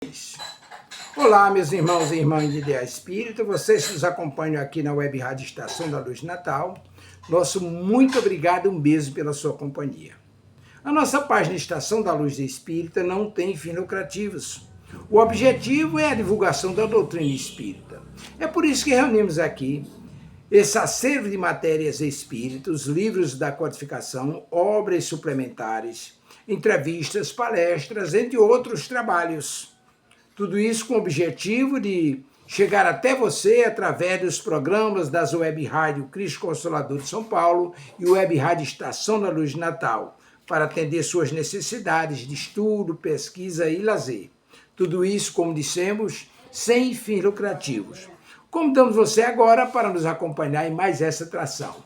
Vibrações. Olá, meus irmãos e irmãs de Ideal Espírita, vocês que nos acompanham aqui na Web Rádio Estação da Luz Natal, nosso muito obrigado, um beijo pela sua companhia. A nossa página Estação da Luz Espírita não tem fins lucrativos. O objetivo é a divulgação da doutrina espírita. É por isso que reunimos aqui esse acervo de matérias espíritas, livros da codificação, obras suplementares, entrevistas, palestras, entre outros trabalhos. Tudo isso com o objetivo de chegar até você através dos programas das Web Rádio Cristo Consolador de São Paulo e Web Rádio Estação da Luz de Natal, para atender suas necessidades de estudo, pesquisa e lazer. Tudo isso, como dissemos, sem fins lucrativos. Convidamos você agora para nos acompanhar em mais essa atração.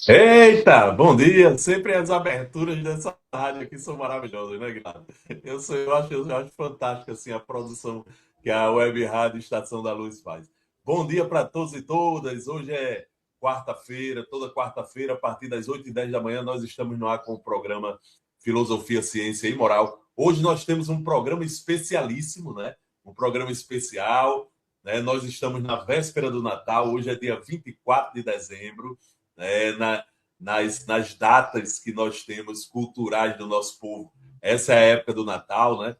Eita, bom dia! Sempre as aberturas dessa rádio aqui são maravilhosas, né, Guilherme? Eu acho fantástico assim, a produção que a Web Rádio Estação da Luz faz. Bom dia para todos e todas. Hoje é quarta-feira, toda quarta-feira, a partir das 8h10 da manhã, nós estamos no ar com o programa Filosofia, Ciência e Moral. Hoje nós temos um programa especialíssimo, né? Um programa especial, né? Nós estamos na véspera do Natal, hoje é dia 24 de dezembro. Nas datas que nós temos culturais do nosso povo. Essa é a época do Natal, né?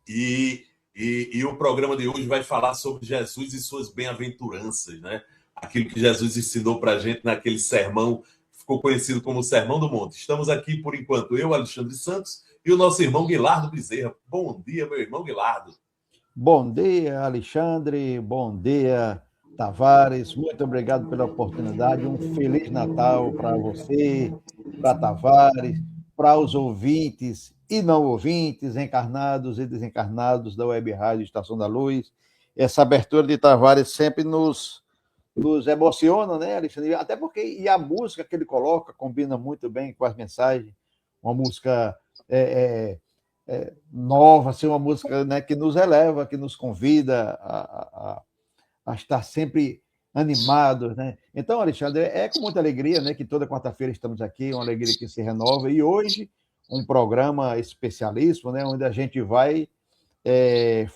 E o programa de hoje vai falar sobre Jesus e suas bem-aventuranças, né? Aquilo que Jesus ensinou para a gente naquele sermão, ficou conhecido como o Sermão do Monte. Estamos aqui, por enquanto, eu, Alexandre Santos, e o nosso irmão Guilardo Bezerra. Bom dia, meu irmão Guilardo. Bom dia, Alexandre. Bom dia, Tavares. Muito obrigado pela oportunidade. Um Feliz Natal para você, para Tavares, para os ouvintes e não ouvintes, encarnados e desencarnados da Web Rádio Estação da Luz. Essa abertura de Tavares sempre nos emociona, né, Alexandre? Até porque e a música que ele coloca combina muito bem com as mensagens. Uma música nova, assim, uma música, né, que nos eleva, que nos convida a estar sempre animados, né? Então, Alexandre, é com muita alegria, né, que toda quarta-feira estamos aqui, uma alegria que se renova, e hoje um programa especialíssimo, né, onde a gente vai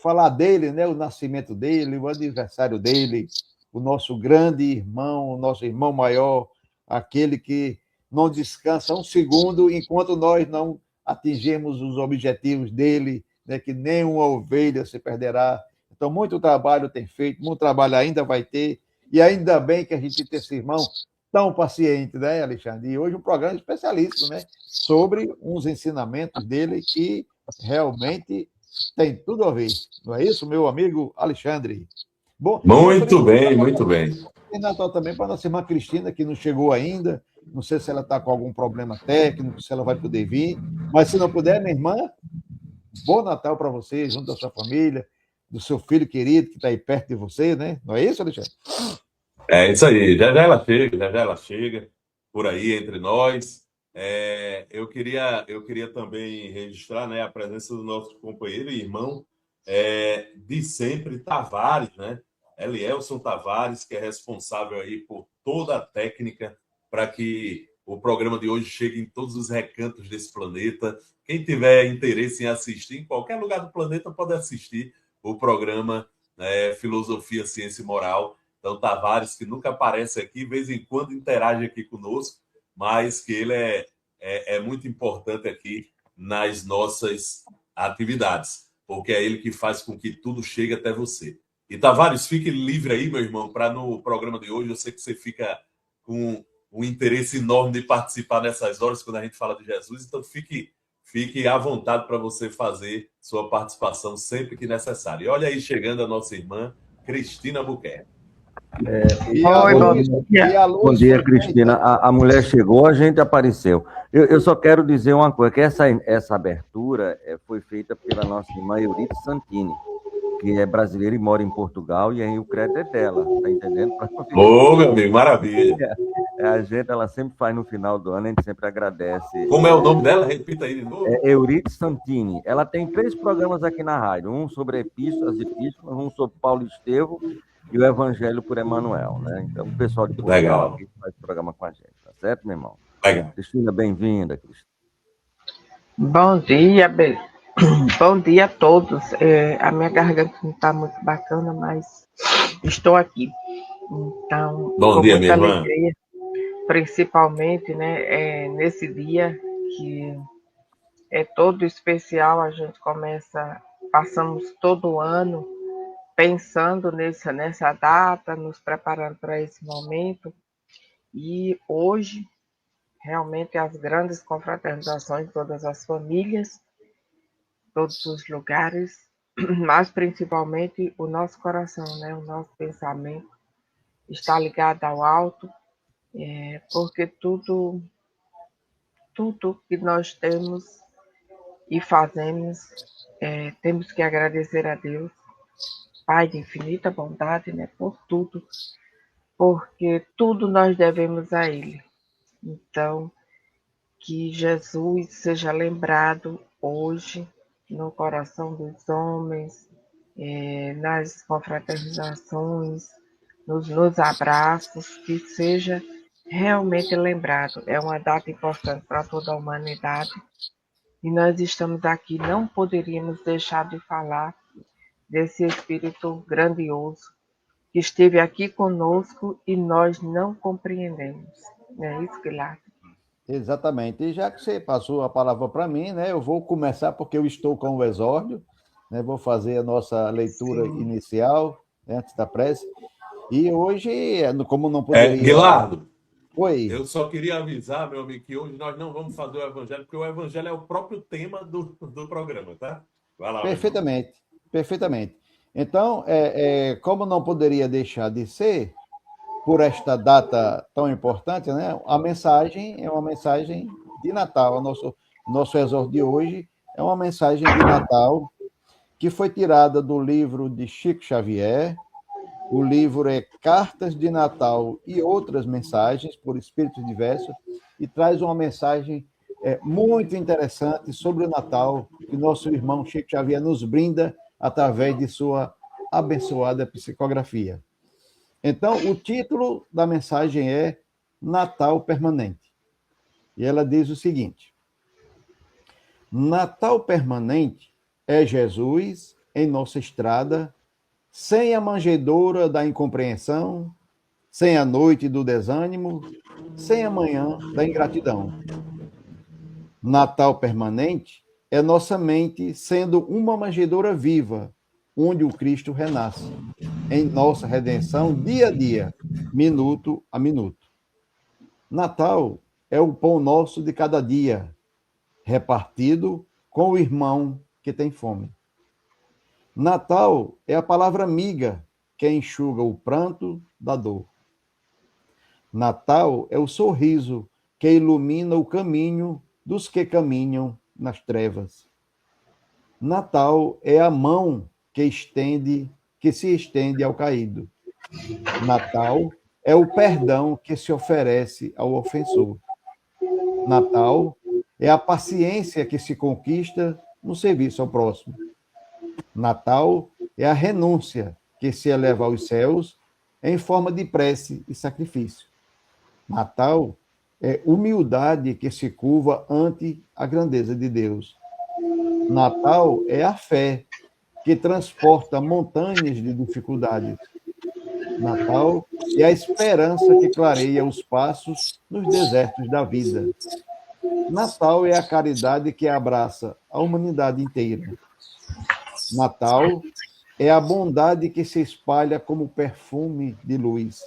falar dele, né, o nascimento dele, o aniversário dele, o nosso grande irmão, o nosso irmão maior, aquele que não descansa um segundo enquanto nós não atingirmos os objetivos dele, né, que nenhuma ovelha se perderá. Então, muito trabalho tem feito, muito trabalho ainda vai ter, e ainda bem que a gente tem esse irmão tão paciente, né, Alexandre? E hoje um programa especialíssimo, né, sobre uns ensinamentos dele que realmente tem tudo a ver. Não é isso, meu amigo Alexandre? Bom, muito bem, muito bem. E Natal também para a nossa irmã Cristina, que não chegou ainda. Não sei se ela está com algum problema técnico, se ela vai poder vir. Mas se não puder, minha irmã, bom Natal para você, junto da sua família, do seu filho querido, que está aí perto de você, né? Não é isso, Alexandre? É isso aí. Já já ela chega por aí entre nós. Eu queria também registrar, né, a presença do nosso companheiro e irmão de sempre, Tavares, né? Elielson Tavares, que é responsável aí por toda a técnica para que o programa de hoje chega em todos os recantos desse planeta. Quem tiver interesse em assistir, em qualquer lugar do planeta, pode assistir o programa Filosofia, Ciência e Moral. Então, Tavares, que nunca aparece aqui, de vez em quando interage aqui conosco, mas que ele é muito importante aqui nas nossas atividades, porque é ele que faz com que tudo chegue até você. E, Tavares, fique livre aí, meu irmão, para no programa de hoje, eu sei que você fica com um interesse enorme de participar nessas horas, quando a gente fala de Jesus, então fique à vontade para você fazer sua participação sempre que necessário. E olha aí, chegando a nossa irmã, Cristina Buquerque. Oi, bom dia. Bom dia, Cristina. A mulher chegou, a gente apareceu. Eu só quero dizer uma coisa, que essa abertura foi feita pela nossa irmã Euridice Santini, que é brasileira e mora em Portugal, e aí o crédito é dela, tá entendendo? Ô, meu amigo, maravilha. Ela sempre faz no final do ano, a gente sempre agradece. Como é o nome dela? Repita aí de novo. É Euridice Santini. Ela tem 3 programas aqui na rádio, um sobre epístolas, um sobre Paulo Estevão e o Evangelho por Emmanuel, né? Então, o pessoal de Portugal aqui faz programa com a gente, tá certo, meu irmão? Legal. Cristina, bem-vinda, Cristina. Bom dia, bom dia a todos. A minha garganta não está muito bacana, mas estou aqui. Então, bom dia, minha irmã. Alegria, principalmente, né, nesse dia que é todo especial, a gente passamos todo o ano pensando nessa data, nos preparando para esse momento, e hoje, realmente, as grandes confraternizações de todas as famílias, todos os lugares, mas principalmente o nosso coração, né? O nosso pensamento está ligado ao alto, porque tudo que nós temos e fazemos, temos que agradecer a Deus, Pai de infinita bondade, né? Por tudo, porque tudo nós devemos a Ele. Então, que Jesus seja lembrado hoje no coração dos homens, nas confraternizações, nos abraços, que seja realmente lembrado. É uma data importante para toda a humanidade e nós estamos aqui, não poderíamos deixar de falar desse Espírito grandioso que esteve aqui conosco e nós não compreendemos. Não é isso, Guilherme? Exatamente. E já que você passou a palavra para mim, né, eu vou começar porque eu estou com o exórdio, né, vou fazer a nossa leitura inicial, né, antes da prece. E hoje, como não poderia... Guilardo, oi. Eu só queria avisar, meu amigo, que hoje nós não vamos fazer o Evangelho, porque o Evangelho é o próprio tema do programa, tá? Vai lá. Perfeitamente, perfeitamente. Então, como não poderia deixar de ser, por esta data tão importante, né? A mensagem é uma mensagem de Natal. O nosso exórdio de hoje é uma mensagem de Natal que foi tirada do livro de Chico Xavier. O livro é Cartas de Natal e Outras Mensagens, por Espíritos Diversos, e traz uma mensagem muito interessante sobre o Natal, que nosso irmão Chico Xavier nos brinda através de sua abençoada psicografia. Então, o título da mensagem é Natal Permanente. E ela diz o seguinte: Natal permanente é Jesus em nossa estrada, sem a manjedoura da incompreensão, sem a noite do desânimo, sem a manhã da ingratidão. Natal permanente é nossa mente sendo uma manjedoura viva, onde o Cristo renasce, em nossa redenção dia a dia, minuto a minuto. Natal é o pão nosso de cada dia, repartido com o irmão que tem fome. Natal é a palavra amiga que enxuga o pranto da dor. Natal é o sorriso que ilumina o caminho dos que caminham nas trevas. Natal é a mão que se estende ao caído. Natal é o perdão que se oferece ao ofensor. Natal é a paciência que se conquista no serviço ao próximo. Natal é a renúncia que se eleva aos céus em forma de prece e sacrifício. Natal é humildade que se curva ante a grandeza de Deus. Natal é a fé que transporta montanhas de dificuldades. Natal é a esperança que clareia os passos nos desertos da vida. Natal é a caridade que abraça a humanidade inteira. Natal é a bondade que se espalha como perfume de luz.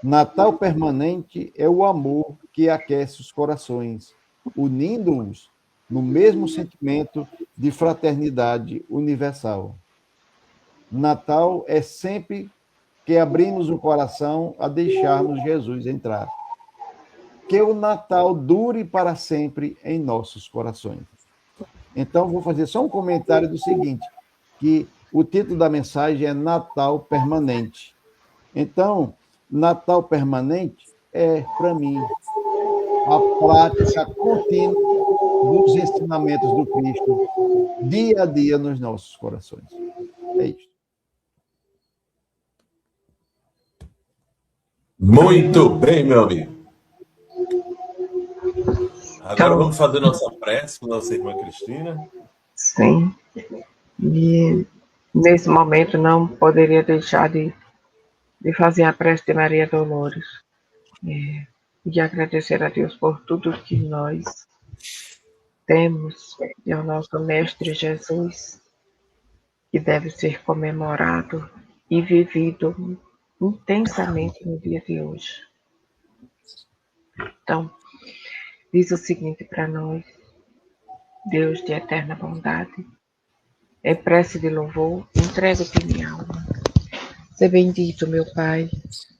Natal permanente é o amor que aquece os corações, unindo-os no mesmo sentimento de fraternidade universal. Natal é sempre que abrimos o coração a deixarmos Jesus entrar. Que o Natal dure para sempre em nossos corações. Então, vou fazer só um comentário do seguinte, que o título da mensagem é Natal Permanente. Então, Natal Permanente é, para mim, a prática contínua dos ensinamentos do Cristo, dia a dia nos nossos corações. É isso. Muito bem, meu amigo. Agora Então, vamos fazer nossa prece com nossa irmã Cristina. sim. E nesse momento não poderia deixar de fazer a prece de Maria Dolores. E agradecer a Deus por tudo que nós temos e ao nosso Mestre Jesus, que deve ser comemorado e vivido intensamente no dia de hoje. Então, diz o seguinte para nós: Deus de eterna bondade, em prece de louvor, entrego-te minha alma. Seja bendito, meu Pai,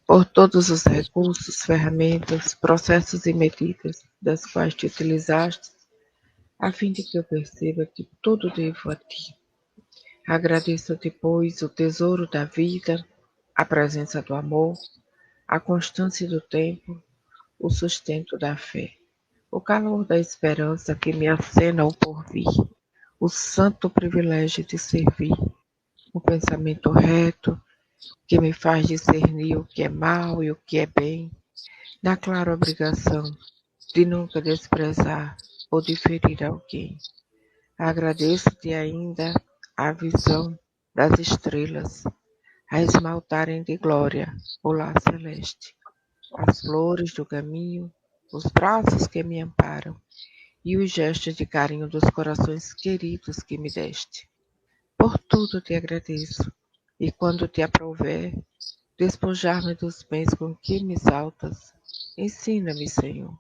por todos os recursos, ferramentas, processos e medidas das quais te utilizaste, a fim de que eu perceba que tudo devo a ti. Agradeço-te, pois, o tesouro da vida, a presença do amor, a constância do tempo, o sustento da fé, o calor da esperança que me acena o porvir, o santo privilégio de servir, o pensamento reto que me faz discernir o que é mal e o que é bem, na clara obrigação de nunca desprezar ou de ferir alguém. Agradeço-te ainda a visão das estrelas, a esmaltarem de glória o lar celeste, as flores do caminho, os braços que me amparam e os gestos de carinho dos corações queridos que me deste. Por tudo te agradeço, e quando te aprouver, despojar-me dos bens com que me exaltas, ensina-me, Senhor,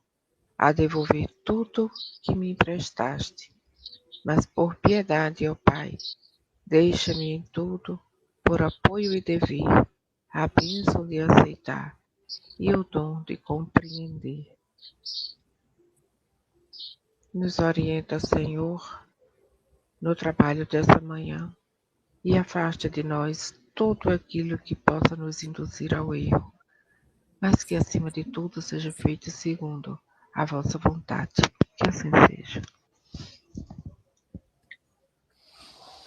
a devolver tudo que me emprestaste. Mas por piedade, ó Pai, deixa-me em tudo, por apoio e dever, a bênção de aceitar e o dom de compreender. Nos orienta, Senhor, no trabalho dessa manhã e afasta de nós tudo aquilo que possa nos induzir ao erro, mas que acima de tudo seja feito segundo a vossa vontade. Que assim seja.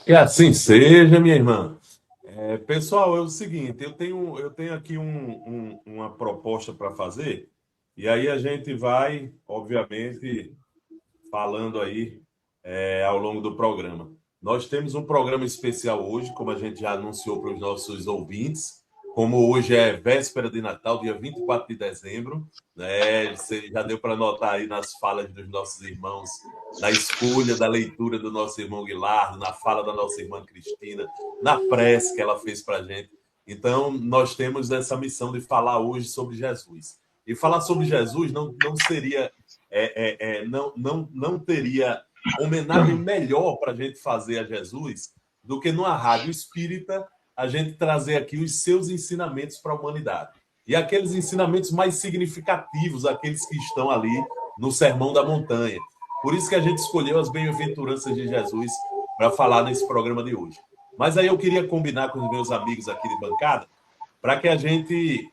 Que assim seja, minha irmã. Pessoal, é o seguinte, eu tenho aqui uma proposta para fazer, e aí a gente vai, obviamente, falando aí ao longo do programa. Nós temos um programa especial hoje, como a gente já anunciou para os nossos ouvintes, como hoje é véspera de Natal, dia 24 de dezembro, né? Você já deu para notar aí nas falas dos nossos irmãos, na escolha da leitura do nosso irmão Guilardo, na fala da nossa irmã Cristina, na prece que ela fez para a gente. Então, nós temos essa missão de falar hoje sobre Jesus. E falar sobre Jesus não seria... não teria homenagem melhor para a gente fazer a Jesus do que numa rádio espírita a gente trazer aqui os seus ensinamentos para a humanidade. E aqueles ensinamentos mais significativos, aqueles que estão ali no Sermão da Montanha. Por isso que a gente escolheu as bem-aventuranças de Jesus para falar nesse programa de hoje. Mas aí eu queria combinar com os meus amigos aqui de bancada para que a gente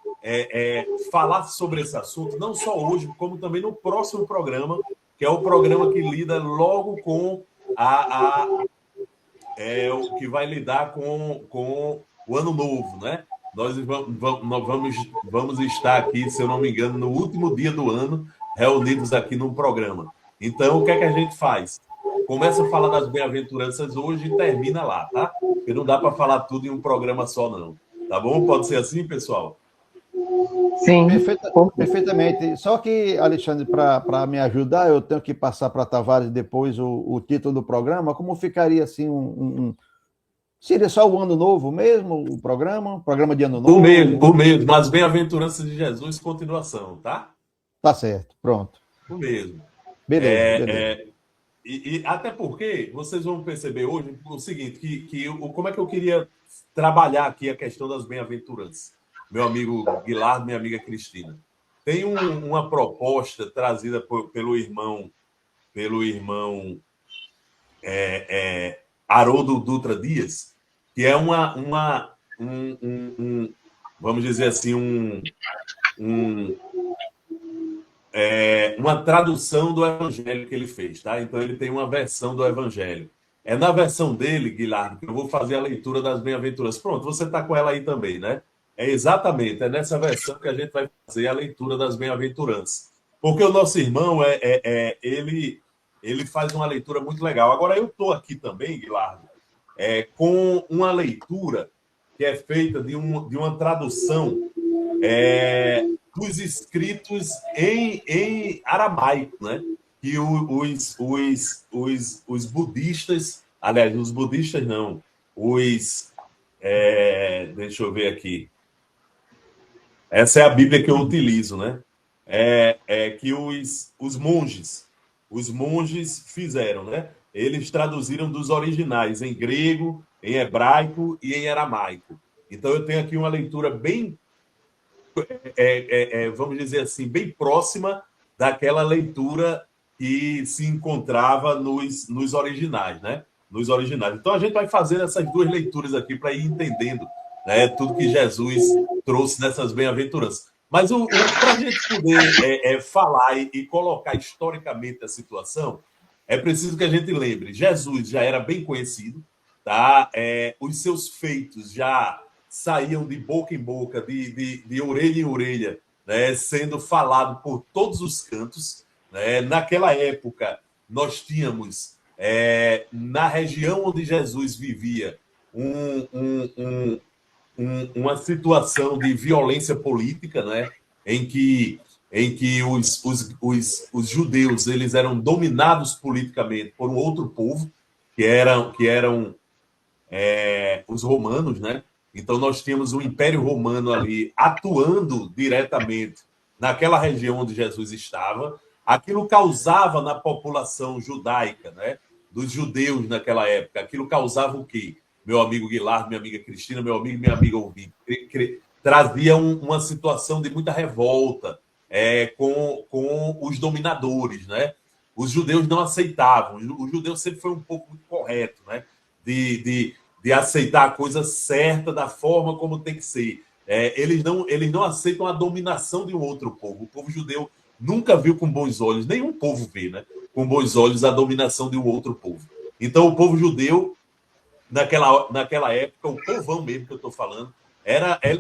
falasse sobre esse assunto, não só hoje, como também no próximo programa, que é o programa que lida logo com o que vai lidar com o Ano Novo, né? vamos estar aqui, se eu não me engano, no último dia do ano, reunidos aqui num programa. Então, o que é que a gente faz? Começa a falar das bem-aventuranças hoje e termina lá, tá? Porque não dá para falar tudo em um programa só, não. Tá bom? Pode ser assim, pessoal? Sim. Perfeitamente. Só que, Alexandre, para me ajudar, eu tenho que passar para Tavares depois o título do programa. Como ficaria assim Seria só o ano novo mesmo, o programa de ano novo? O mesmo, mas bem-aventuranças de Jesus, continuação, tá? Tá certo, pronto. O mesmo. Beleza. E até porque vocês vão perceber hoje o seguinte, como é que eu queria trabalhar aqui a questão das bem-aventuranças. Meu amigo Guilherme, minha amiga Cristina. Tem uma proposta trazida pelo irmão Haroldo Dutra Dias, que é vamos dizer assim, uma tradução do evangelho que ele fez, tá? Então ele tem uma versão do evangelho. É na versão dele, Guilherme, que eu vou fazer a leitura das bem-aventuranças. Pronto, você está com ela aí também, né? É nessa versão que a gente vai fazer a leitura das bem-aventuranças. Porque o nosso irmão, ele faz uma leitura muito legal. Agora, eu estou aqui também, Guilherme, com uma leitura que é feita de uma tradução dos escritos em aramaico, né? Que os budistas, aliás, os budistas não, deixa eu ver aqui. Essa é a Bíblia que eu utilizo, né? Que os monges fizeram, né? Eles traduziram dos originais em grego, em hebraico e em aramaico. Então eu tenho aqui uma leitura bem, vamos dizer assim, bem próxima daquela leitura que se encontrava nos originais, né? Nos originais. Então a gente vai fazendo essas duas leituras aqui para ir entendendo, né, tudo que Jesus trouxe nessas bem-aventuranças. Mas para a gente poder falar e colocar historicamente a situação, é preciso que a gente lembre, Jesus já era bem conhecido, tá? Os seus feitos já saíam de boca em boca, de orelha em orelha, né, sendo falado por todos os cantos. Né? Naquela época, nós tínhamos, na região onde Jesus vivia, uma situação de violência política, né? em que os judeus eles eram dominados politicamente por um outro povo, que eram os romanos, né? Então nós tínhamos o Império Romano ali atuando diretamente naquela região onde Jesus estava. Aquilo causava na população judaica, né? Dos judeus naquela época, aquilo causava o quê? Meu amigo Guilherme, minha amiga Cristina, meu amigo e minha amiga ouvinte, trazia uma situação de muita revolta com os dominadores, né? Os judeus não aceitavam. O judeu sempre foi um pouco muito correto, né? De aceitar a coisa certa da forma como tem que ser. Eles não aceitam a dominação de um outro povo. O povo judeu nunca viu com bons olhos, nenhum povo vê, né, com bons olhos a dominação de um outro povo. Então, o povo judeu, naquela época, o povão mesmo que eu estou falando,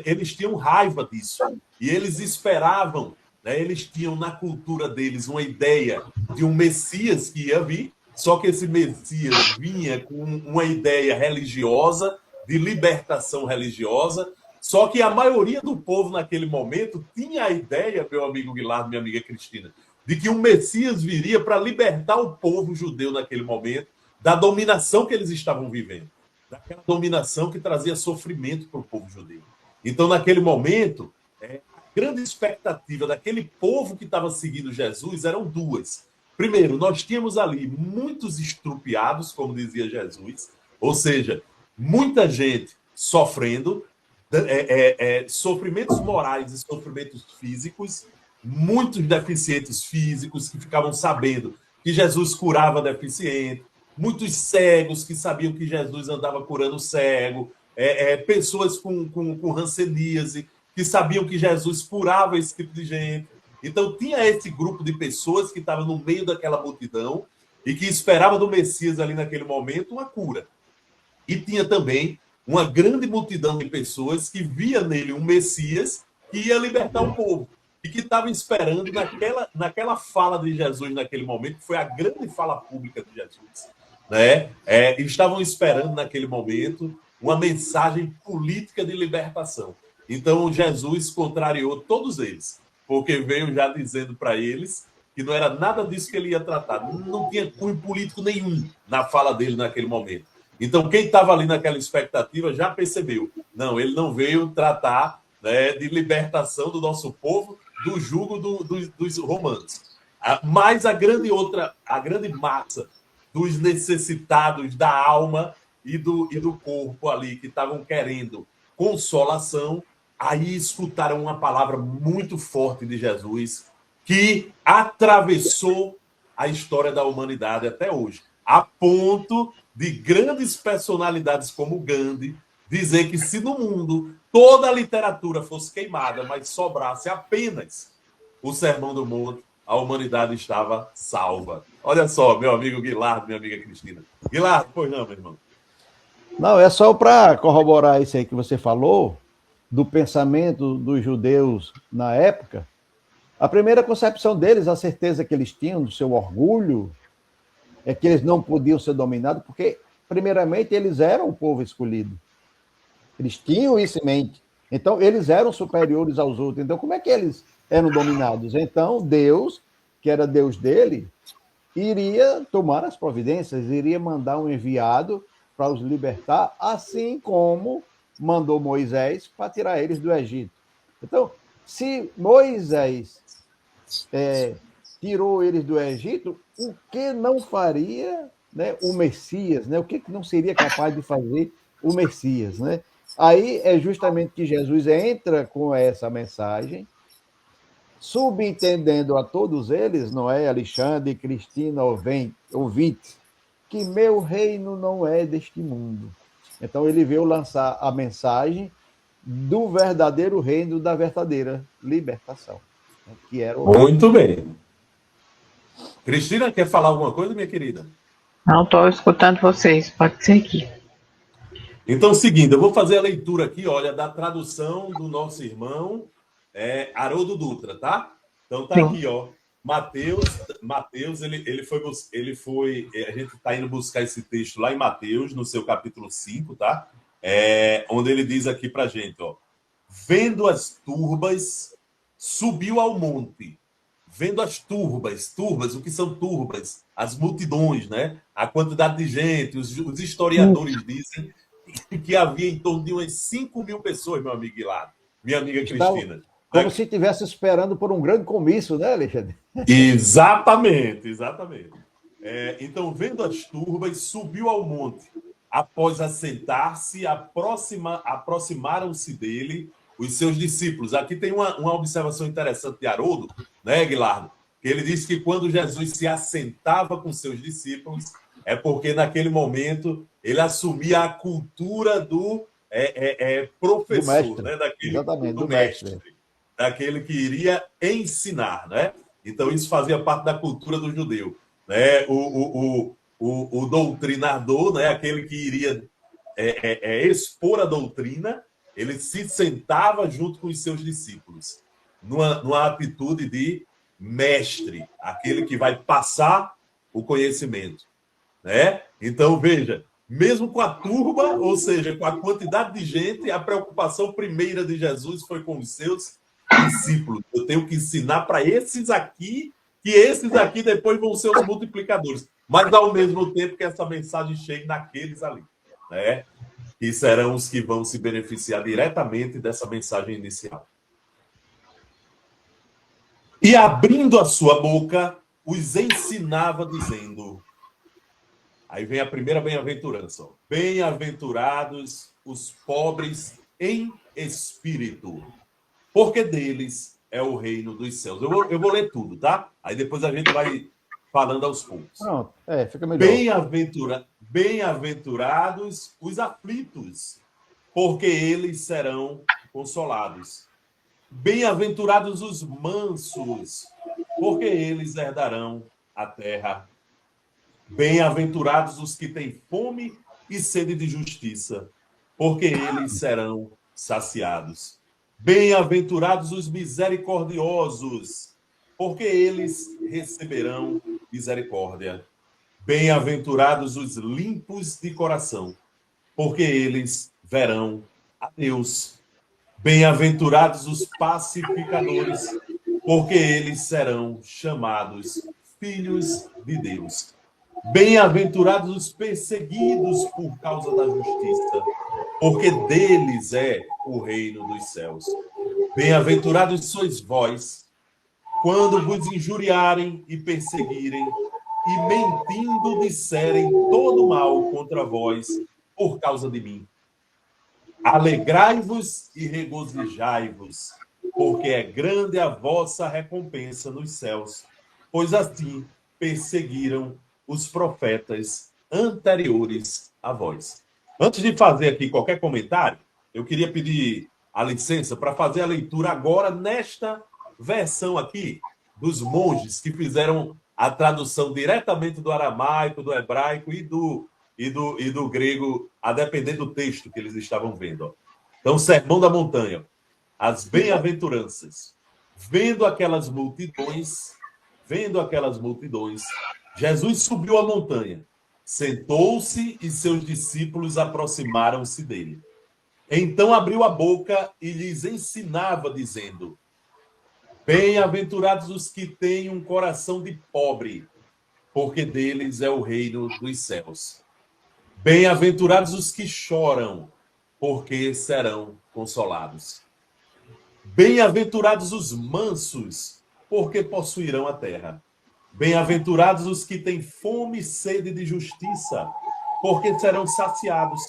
eles tinham raiva disso. E eles esperavam, né, eles tinham na cultura deles uma ideia de um Messias que ia vir, só que esse Messias vinha com uma ideia religiosa, de libertação religiosa, só que a maioria do povo naquele momento tinha a ideia, meu amigo Guilherme, minha amiga Cristina, de que um Messias viria para libertar o povo judeu naquele momento da dominação que eles estavam vivendo, daquela dominação que trazia sofrimento para o povo judeu. Então, naquele momento, a grande expectativa daquele povo que estava seguindo Jesus eram duas. Primeiro, nós tínhamos ali muitos estrupiados, como dizia Jesus, ou seja, muita gente sofrendo, sofrimentos morais e sofrimentos físicos, muitos deficientes físicos que ficavam sabendo que Jesus curava deficiente, muitos cegos que sabiam que Jesus andava curando cego, pessoas com hanseníase que sabiam que Jesus curava esse tipo de gente. Então tinha esse grupo de pessoas que estava no meio daquela multidão e que esperava do Messias ali naquele momento uma cura. E tinha também uma grande multidão de pessoas que via nele um Messias que ia libertar o povo e que estavam esperando naquela fala de Jesus naquele momento, que foi a grande fala pública de Jesus, né? Estavam esperando naquele momento uma mensagem política de libertação. Então Jesus contrariou todos eles, porque veio já dizendo para eles que não era nada disso que ele ia tratar. Não tinha cunho político nenhum na fala dele naquele momento. Então, quem estava ali naquela expectativa já percebeu. Não, ele não veio tratar, né, de libertação do nosso povo do jugo dos romanos. Mas a grande massa dos necessitados da alma e do corpo ali, que estavam querendo consolação, aí escutaram uma palavra muito forte de Jesus, que atravessou a história da humanidade até hoje, a ponto de grandes personalidades como Gandhi dizer que se no mundo toda a literatura fosse queimada, mas sobrasse apenas o Sermão do Monte, a humanidade estava salva. Olha só, meu amigo Guilardo, minha amiga Cristina. Guilardo, pois não, meu irmão? Não, é só para corroborar isso aí que você falou, do pensamento dos judeus na época. A primeira concepção deles, a certeza que eles tinham do seu orgulho, é que eles não podiam ser dominados, porque, primeiramente, eles eram o povo escolhido. Eles tinham isso em mente. Então, eles eram superiores aos outros. Então, como é que eles eram dominados? Então, Deus, que era Deus dele, iria tomar as providências, iria mandar um enviado para os libertar, assim como mandou Moisés para tirar eles do Egito. Então, se Moisés tirou eles do Egito, o que não faria, né, o Messias? Né? O que não seria capaz de fazer o Messias? Né? Aí é justamente que Jesus entra com essa mensagem, subentendendo a todos eles, não é, Alexandre, Cristina, ouvinte, que meu reino não é deste mundo. Então ele veio lançar a mensagem do verdadeiro reino, da verdadeira libertação, né, que era o... Muito bem. Cristina, quer falar alguma coisa, minha querida? Não, estou escutando vocês, pode ser aqui. Então, é o seguinte, eu vou fazer a leitura aqui, olha, da tradução do nosso irmão Haroldo Dutra, tá? Então tá aqui, ó. Mateus, ele foi, a gente está indo buscar esse texto lá em Mateus, no seu capítulo 5, tá? Onde ele diz aqui pra gente, ó. Vendo as turbas, subiu ao monte. Vendo as turbas, o que são turbas? As multidões, né? A quantidade de gente, os historiadores dizem que havia em torno de umas 5.000 pessoas, meu amigo Guilherme, minha amiga Cristina. Como se estivesse esperando por um grande comício, né, Alexandre? Exatamente. Então, vendo as turbas, subiu ao monte. Após assentar-se, aproximaram-se dele os seus discípulos. Aqui tem uma observação interessante de Haroldo, né, Guilherme? Que ele diz que quando Jesus se assentava com seus discípulos, é porque naquele momento ele assumia a cultura do professor, do mestre, né? do mestre, daquele que iria ensinar, né? Então isso fazia parte da cultura do judeu, né? O doutrinador, né? Aquele que iria expor a doutrina, ele se sentava junto com os seus discípulos, numa atitude de mestre, aquele que vai passar o conhecimento, né? Então, veja, mesmo com a turba, ou seja, com a quantidade de gente, a preocupação primeira de Jesus foi com os seus discípulos. Eu tenho que ensinar para esses aqui, que esses aqui depois vão ser os multiplicadores. Mas, ao mesmo tempo, que essa mensagem chegue naqueles ali, né? Que serão os que vão se beneficiar diretamente dessa mensagem inicial. E, abrindo a sua boca, os ensinava, dizendo... Aí vem a primeira bem-aventurança. Bem-aventurados os pobres em espírito, porque deles é o reino dos céus. Eu vou ler tudo, tá? Aí depois a gente vai falando aos poucos. Pronto, fica melhor. Bem-aventurados os aflitos, porque eles serão consolados. Bem-aventurados os mansos, porque eles herdarão a terra. Bem-aventurados os que têm fome e sede de justiça, porque eles serão saciados. Bem-aventurados os misericordiosos, porque eles receberão misericórdia. Bem-aventurados os limpos de coração, porque eles verão a Deus. Bem-aventurados os pacificadores, porque eles serão chamados filhos de Deus. Bem-aventurados os perseguidos por causa da justiça, porque deles é o reino dos céus. Bem-aventurados sois vós, quando vos injuriarem e perseguirem, e mentindo disserem todo mal contra vós por causa de mim. Alegrai-vos e regozijai-vos, porque é grande a vossa recompensa nos céus, pois assim perseguiram os profetas anteriores a vós. Antes de fazer aqui qualquer comentário, eu queria pedir a licença para fazer a leitura agora nesta versão aqui dos monges que fizeram a tradução diretamente do aramaico, do hebraico e do grego, a depender do texto que eles estavam vendo. Então, Sermão da Montanha, as bem-aventuranças. Vendo aquelas multidões, Jesus subiu a montanha, sentou-se e seus discípulos aproximaram-se dele. Então abriu a boca e lhes ensinava, dizendo: Bem-aventurados os que têm um coração de pobre, porque deles é o reino dos céus. Bem-aventurados os que choram, porque serão consolados. Bem-aventurados os mansos, porque possuirão a terra. Bem-aventurados os que têm fome e sede de justiça, porque serão saciados.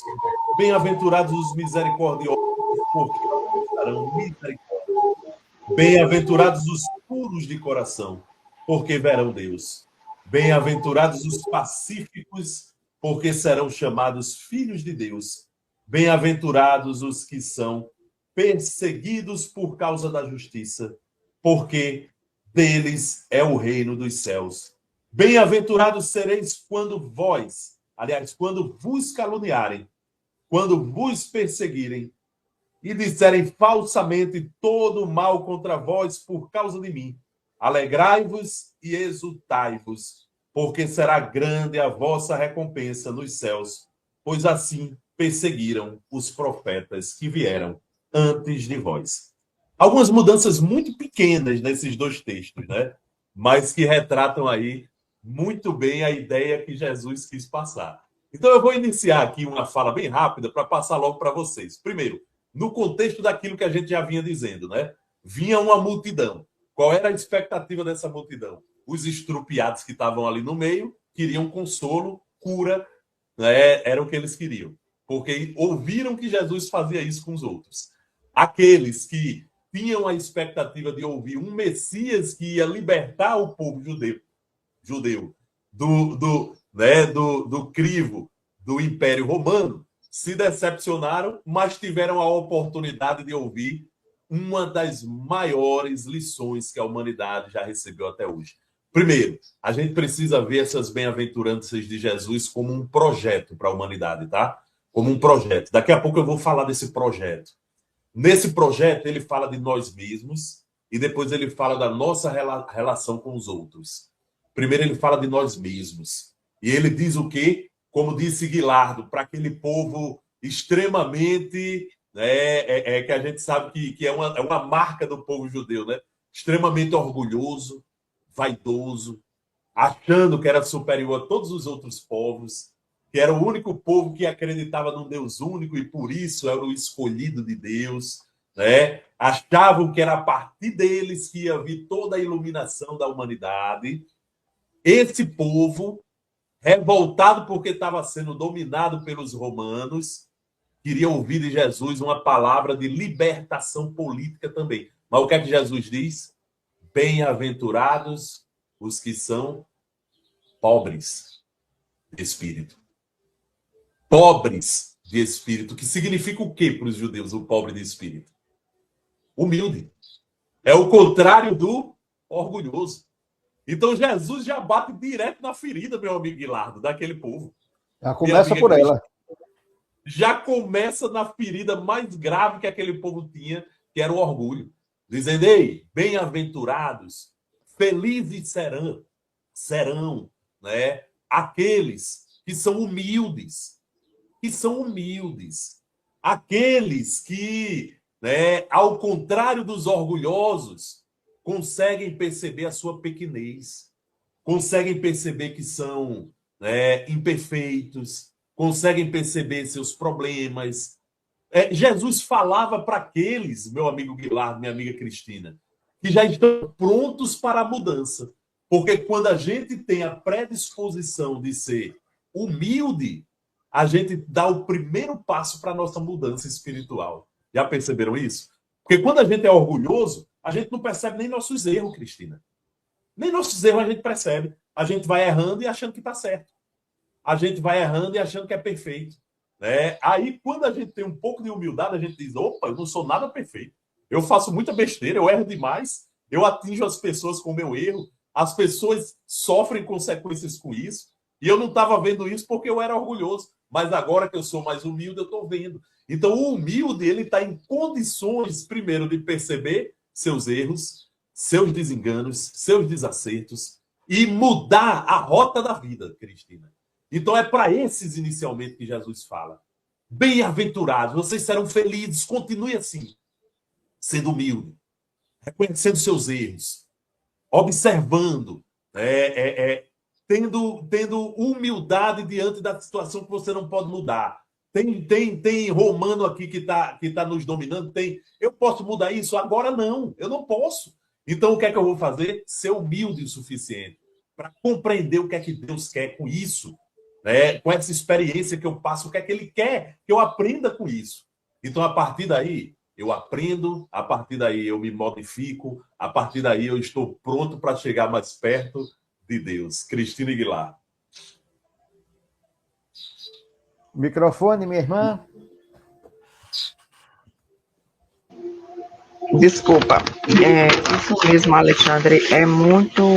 Bem-aventurados os misericordiosos, porque alcançarão misericórdia. Bem-aventurados os puros de coração, porque verão Deus. Bem-aventurados os pacíficos, porque serão chamados filhos de Deus. Bem-aventurados os que são perseguidos por causa da justiça, porque deles é o reino dos céus. Bem-aventurados sereis quando vos caluniarem, quando vos perseguirem e disserem falsamente todo mal contra vós por causa de mim. Alegrai-vos e exultai-vos, porque será grande a vossa recompensa nos céus, pois assim perseguiram os profetas que vieram antes de vós. Algumas mudanças muito pequenas nesses dois textos, né? Mas que retratam aí muito bem a ideia que Jesus quis passar. Então eu vou iniciar aqui uma fala bem rápida para passar logo para vocês. Primeiro, no contexto daquilo que a gente já vinha dizendo, né? Vinha uma multidão. Qual era a expectativa dessa multidão? Os estrupiados que estavam ali no meio queriam consolo, cura, né? Era o que eles queriam. Porque ouviram que Jesus fazia isso com os outros. Aqueles que tinham a expectativa de ouvir um Messias que ia libertar o povo judeu do crivo do Império Romano, se decepcionaram, mas tiveram a oportunidade de ouvir uma das maiores lições que a humanidade já recebeu até hoje. Primeiro, a gente precisa ver essas bem-aventuranças de Jesus como um projeto para a humanidade, tá? Como um projeto. Daqui a pouco eu vou falar desse projeto. Nesse projeto, ele fala de nós mesmos e depois ele fala da nossa relação com os outros. Primeiro, ele fala de nós mesmos. E ele diz o quê? Como disse Guilardo, para aquele povo extremamente, né, que a gente sabe que é uma marca do povo judeu, né? Extremamente orgulhoso, vaidoso, achando que era superior a todos os outros povos, que era o único povo que acreditava num Deus único e por isso era o escolhido de Deus, né? Achavam que era a partir deles que ia vir toda a iluminação da humanidade. Esse povo, revoltado porque estava sendo dominado pelos romanos, queria ouvir de Jesus uma palavra de libertação política também. Mas o que é que Jesus diz? Bem-aventurados os que são pobres de espírito. Pobres de espírito, que significa o quê para os judeus, o pobre de espírito? Humilde. É o contrário do orgulhoso. Então Jesus já bate direto na ferida, meu amigo Guilardo, daquele povo. Já começa por ela. já começa na ferida mais grave que aquele povo tinha, que era o orgulho. Dizendo, ei, bem-aventurados, felizes serão, né, aqueles que são humildes, aqueles que, né, ao contrário dos orgulhosos, conseguem perceber a sua pequenez, conseguem perceber que são, né, imperfeitos, conseguem perceber seus problemas. Jesus falava para aqueles, meu amigo Guilherme, minha amiga Cristina, que já estão prontos para a mudança. Porque quando a gente tem a predisposição de ser humilde, a gente dá o primeiro passo para a nossa mudança espiritual. Já perceberam isso? Porque quando a gente é orgulhoso, a gente não percebe nem nossos erros, Cristina. Nem nossos erros a gente percebe. A gente vai errando e achando que está certo. A gente vai errando e achando que é perfeito. Né? Aí, quando a gente tem um pouco de humildade, a gente diz, opa, eu não sou nada perfeito. Eu faço muita besteira, eu erro demais, eu atinjo as pessoas com o meu erro, as pessoas sofrem consequências com isso, e eu não estava vendo isso porque eu era orgulhoso. Mas agora que eu sou mais humilde, eu estou vendo. Então, o humilde, ele está em condições, primeiro, de perceber seus erros, seus desenganos, seus desacertos, e mudar a rota da vida, Cristina. Então é para esses inicialmente que Jesus fala. Bem-aventurados, vocês serão felizes, continue assim, sendo humilde, reconhecendo seus erros, observando, tendo humildade diante da situação que você não pode mudar. Tem romano aqui que tá nos dominando, eu posso mudar isso? Agora não, eu não posso. Então o que é que eu vou fazer? Ser humilde o suficiente para compreender o que é que Deus quer com isso. Né? Com essa experiência que eu passo, o que é que ele quer que eu aprenda com isso. Então, a partir daí, eu aprendo, a partir daí eu me modifico, a partir daí eu estou pronto para chegar mais perto de Deus. Cristina Aguilar. Microfone, minha irmã. Desculpa. Isso mesmo, Alexandre. É muito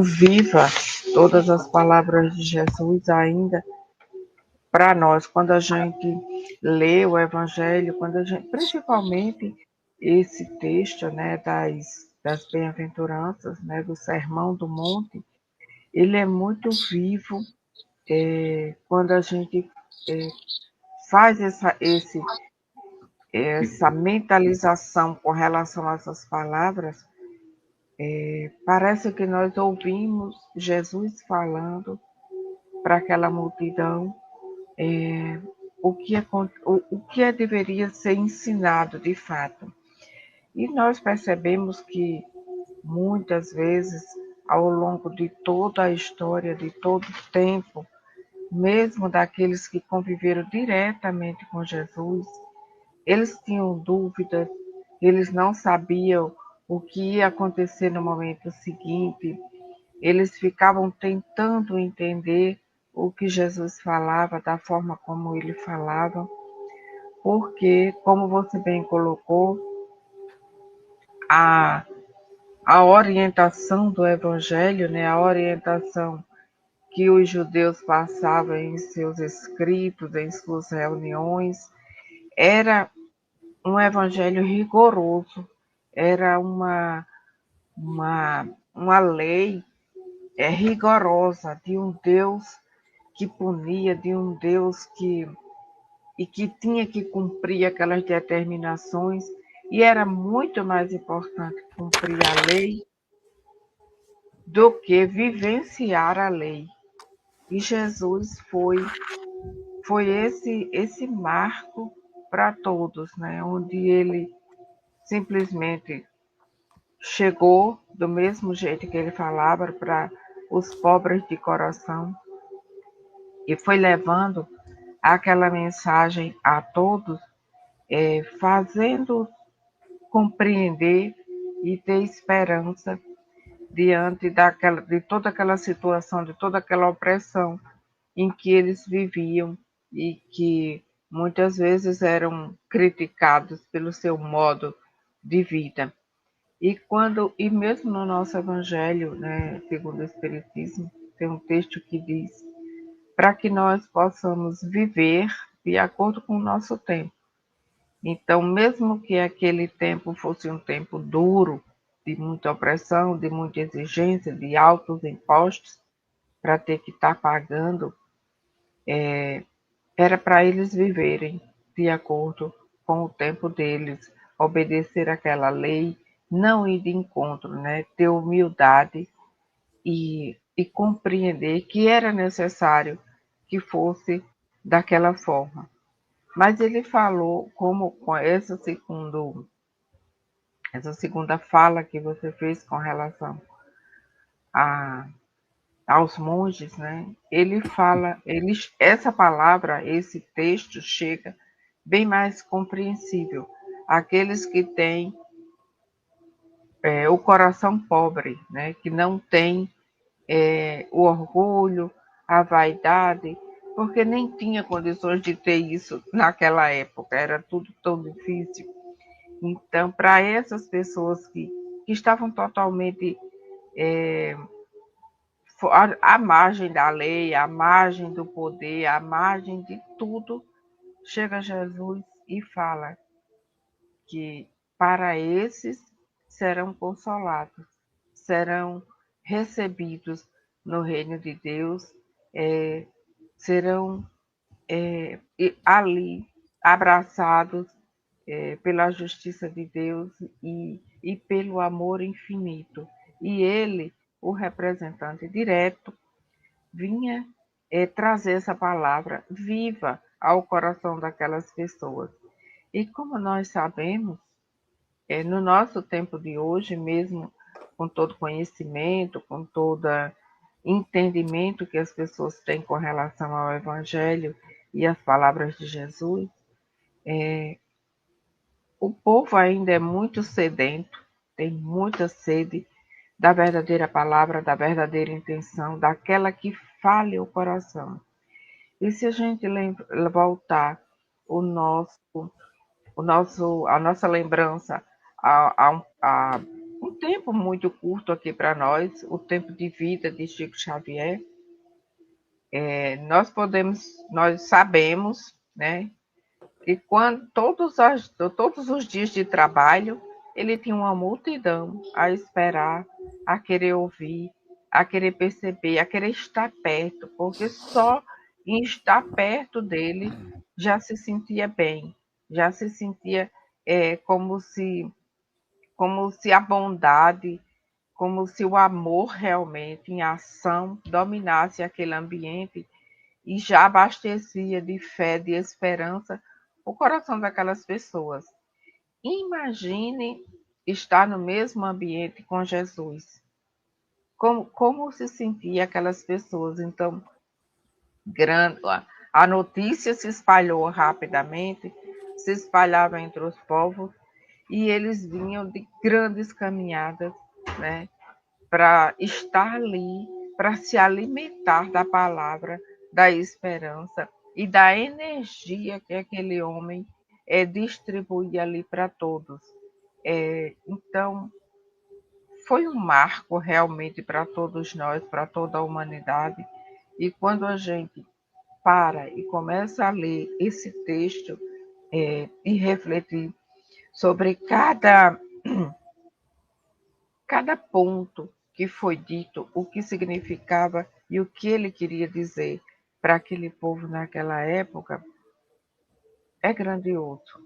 viva todas as palavras de Jesus ainda para nós, quando a gente lê o Evangelho, principalmente esse texto, né, das bem-aventuranças, né, do Sermão do Monte, ele é muito vivo quando a gente faz essa mentalização com relação a essas palavras. Parece que nós ouvimos Jesus falando para aquela multidão o que deveria ser ensinado de fato. E nós percebemos que muitas vezes, ao longo de toda a história, de todo o tempo, mesmo daqueles que conviveram diretamente com Jesus, eles tinham dúvidas, eles não sabiam o que ia acontecer no momento seguinte, eles ficavam tentando entender o que Jesus falava, da forma como ele falava, porque, como você bem colocou, a orientação do Evangelho, né, a orientação que os judeus passavam em seus escritos, em suas reuniões, era um Evangelho rigoroso, era uma lei rigorosa de um Deus que punia, de um Deus que tinha que cumprir aquelas determinações, e era muito mais importante cumprir a lei do que vivenciar a lei. E Jesus foi esse marco para todos, né? Onde ele simplesmente chegou do mesmo jeito que ele falava para os pobres de coração e foi levando aquela mensagem a todos, fazendo compreender e ter esperança diante de toda aquela situação, de toda aquela opressão em que eles viviam e que muitas vezes eram criticados pelo seu modo de vida. E mesmo no nosso evangelho, né, segundo o Espiritismo, tem um texto que diz para que nós possamos viver de acordo com o nosso tempo. Então, mesmo que aquele tempo fosse um tempo duro, de muita opressão, de muita exigência, de altos impostos, para ter que estar pagando, era para eles viverem de acordo com o tempo deles, obedecer aquela lei, não ir de encontro, né? Ter humildade e compreender que era necessário que fosse daquela forma. Mas ele falou, como com essa segunda fala que você fez com relação aos monges, né? Ele fala, essa palavra, esse texto chega bem mais compreensível àqueles que têm o coração pobre, né? Que não tem o orgulho, a vaidade, porque nem tinha condições de ter isso naquela época, era tudo tão difícil. Então, para essas pessoas que estavam totalmente à margem da lei, à margem do poder, à margem de tudo, chega Jesus e fala que para esses serão consolados, serão recebidos no reino de Deus, serão ali abraçados pela justiça de Deus e pelo amor infinito. E ele, o representante direto, vinha trazer essa palavra viva ao coração daquelas pessoas. E como nós sabemos, no nosso tempo de hoje, mesmo com todo conhecimento, com todo entendimento que as pessoas têm com relação ao Evangelho e às palavras de Jesus, o povo ainda é muito sedento, tem muita sede da verdadeira palavra, da verdadeira intenção, daquela que fale o coração. E se a gente voltar a nossa lembrança a um tempo muito curto aqui para nós, o tempo de vida de Chico Xavier, nós sabemos, né, que quando todos os dias de trabalho, ele tinha uma multidão a esperar, a querer ouvir, a querer perceber, a querer estar perto, porque só em estar perto dele já se sentia bem, já se sentia como se a bondade, como se o amor realmente em ação dominasse aquele ambiente e já abastecia de fé, de esperança o coração daquelas pessoas. Imagine estar no mesmo ambiente com Jesus. Como se sentia aquelas pessoas? Então, a notícia se espalhou rapidamente, se espalhava entre os povos, e eles vinham de grandes caminhadas, né, para estar ali, para se alimentar da palavra, da esperança e da energia que aquele homem distribuía ali para todos. Então, foi um marco realmente para todos nós, para toda a humanidade. E quando a gente para e começa a ler esse texto e refletir sobre cada ponto que foi dito, o que significava e o que ele queria dizer para aquele povo naquela época, é grandioso.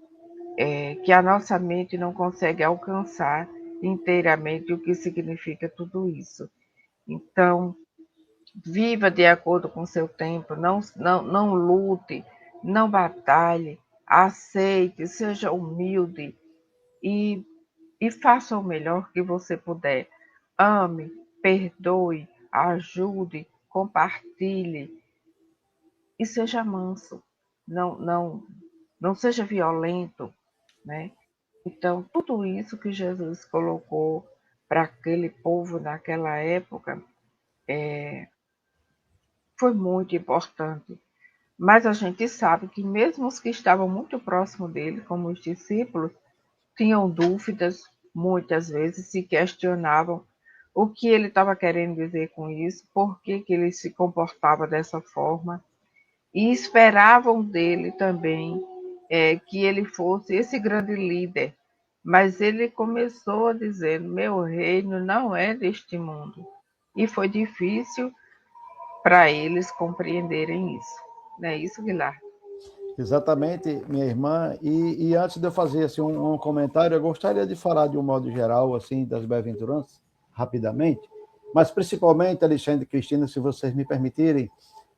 Que a nossa mente não consegue alcançar inteiramente o que significa tudo isso. Então, viva de acordo com o seu tempo, não lute, não batalhe, aceite, seja humilde e faça o melhor que você puder. Ame, perdoe, ajude, compartilhe e seja manso. Não seja violento, né? Então, tudo isso que Jesus colocou para aquele povo naquela época foi muito importante. Mas a gente sabe que mesmo os que estavam muito próximos dele, como os discípulos, tinham dúvidas, muitas vezes se questionavam o que ele estava querendo dizer com isso, por que que ele se comportava dessa forma, e esperavam dele também que ele fosse esse grande líder. Mas ele começou a dizer: meu reino não é deste mundo. E foi difícil para eles compreenderem isso. Não é isso, Guilherme? Exatamente, minha irmã. E antes de eu fazer assim, um comentário, eu gostaria de falar de um modo geral assim das bem-aventuranças, rapidamente, mas principalmente, Alexandre e Cristina, se vocês me permitirem,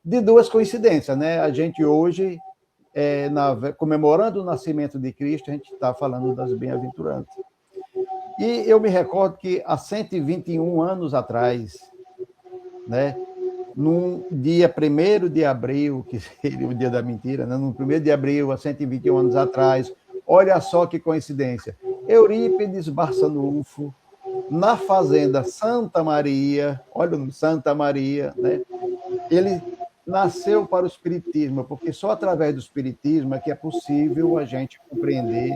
de duas coincidências, né? A gente hoje, comemorando o nascimento de Cristo, a gente está falando das bem-aventuranças. E eu me recordo que há 121 anos atrás, né, no dia 1º de abril, que seria o dia da mentira, né? No 1º de abril, há 121 anos atrás, olha só que coincidência, Eurípides Barçanufo, na fazenda Santa Maria, olha o nome, Santa Maria, né? Ele nasceu para o Espiritismo, porque só através do Espiritismo é que é possível a gente compreender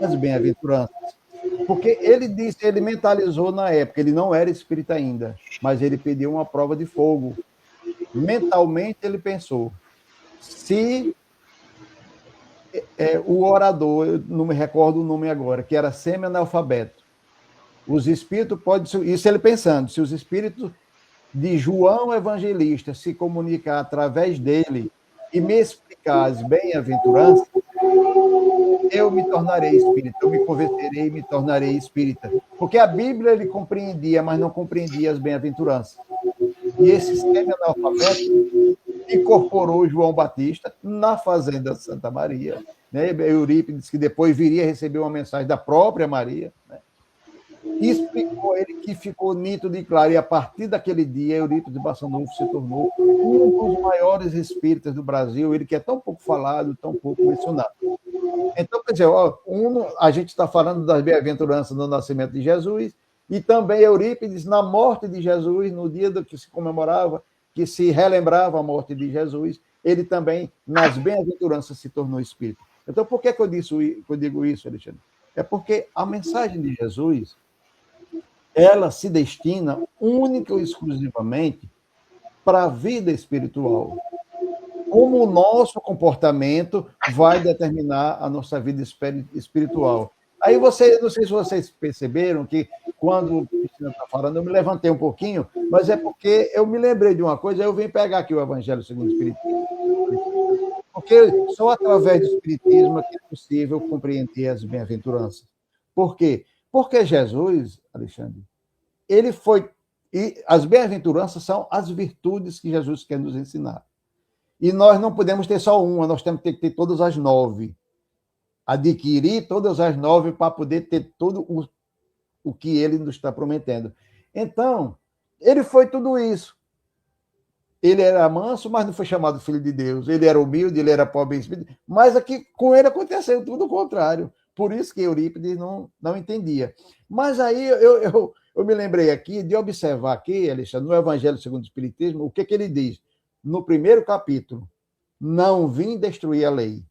as bem-aventuranças. Porque ele disse, ele mentalizou na época, ele não era espírita ainda, mas ele pediu uma prova de fogo. Mentalmente ele pensou, se o orador, eu não me recordo o nome agora, que era semi-analfabeto, os espíritos podem, isso ele pensando, se os espíritos de João Evangelista se comunicar através dele e me explicar as bem-aventuranças, eu me tornarei espírita, eu me converterei e me tornarei espírita. Porque a Bíblia ele compreendia, mas não compreendia as bem-aventuranças. E esse semi-analfabeto incorporou João Batista na fazenda Santa Maria. Né? Eurípides, que depois viria receber uma mensagem da própria Maria, né? E explicou ele que ficou nítido e claro. E a partir daquele dia, Eurípides Barçanufo se tornou um dos maiores espíritas do Brasil, ele que é tão pouco falado, tão pouco mencionado. Então, quer dizer, a gente está falando das bem-aventuranças no nascimento de Jesus, e também Eurípides, na morte de Jesus, no dia do que se comemorava, que se relembrava a morte de Jesus, ele também, nas bem-aventuranças, se tornou espírito. Então, por que eu digo isso, Alexandre? É porque a mensagem de Jesus, ela se destina única e exclusivamente para a vida espiritual. Como o nosso comportamento vai determinar a nossa vida espiritual. Aí não sei se vocês perceberam que quando o Cristina está falando, eu me levantei um pouquinho, mas é porque eu me lembrei de uma coisa, eu vim pegar aqui o Evangelho segundo o Espiritismo, porque só através do Espiritismo é que é possível compreender as bem-aventuranças. Por quê? Porque Jesus, Alexandre, ele foi... E as bem-aventuranças são as virtudes que Jesus quer nos ensinar. E nós não podemos ter só uma, nós temos que ter todas as 9. Adquirir todas as 9 para poder ter tudo o que ele nos está prometendo. Então, ele foi tudo isso. Ele era manso, mas não foi chamado filho de Deus. Ele era humilde, ele era pobre em espírito. Mas aqui com ele aconteceu tudo o contrário. Por isso que Eurípides não entendia. Mas aí eu me lembrei aqui de observar aqui, Alexandre, no Evangelho segundo o Espiritismo, o que ele diz. No primeiro capítulo, não vim destruir a lei.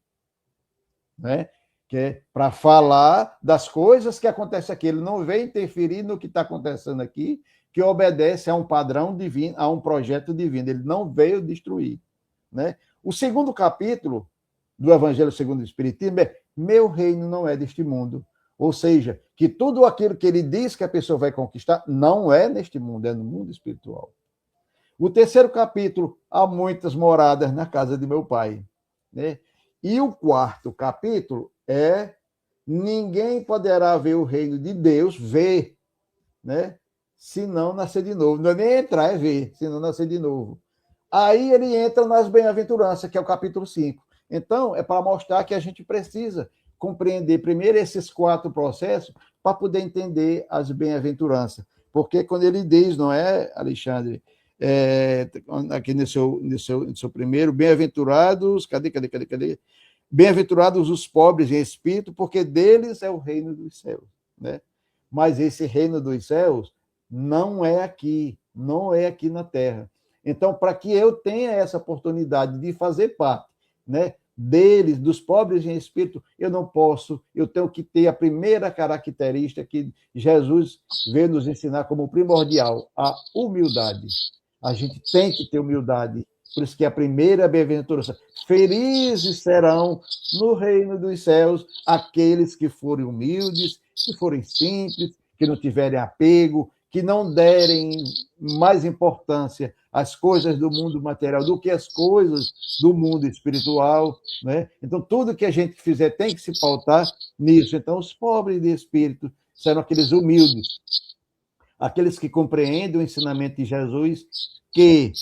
Né? Que é para falar das coisas que acontecem aqui. Ele não veio interferir no que está acontecendo aqui, que obedece a um padrão divino, a um projeto divino. Ele não veio destruir. Né? O segundo capítulo do Evangelho segundo o Espiritismo é meu reino não é deste mundo. Ou seja, que tudo aquilo que ele diz que a pessoa vai conquistar não é neste mundo, é no mundo espiritual. O terceiro capítulo, há muitas moradas na casa de meu pai. Né? E o quarto capítulo é ninguém poderá ver o reino de Deus, ver, né? Se não nascer de novo. Não é nem entrar, é ver, se não nascer de novo. Aí ele entra nas bem-aventuranças, que é o capítulo 5. Então, é para mostrar que a gente precisa compreender primeiro esses 4 processos para poder entender as bem-aventuranças. Porque quando ele diz, não é, Alexandre, aqui no seu primeiro, bem-aventurados, cadê? Bem-aventurados os pobres em espírito, porque deles é o reino dos céus. Né? Mas esse reino dos céus não é aqui na Terra. Então, para que eu tenha essa oportunidade de fazer parte, né, deles, dos pobres em espírito, eu não posso, eu tenho que ter a primeira característica que Jesus veio nos ensinar como primordial, a humildade. A gente tem que ter humildade. Por isso que a primeira bem-aventurança, felizes serão no reino dos céus aqueles que forem humildes, que forem simples, que não tiverem apego, que não derem mais importância às coisas do mundo material do que às coisas do mundo espiritual, né? Então, tudo que a gente fizer tem que se pautar nisso. Então, os pobres de espírito serão aqueles humildes, aqueles que compreendem o ensinamento de Jesus, que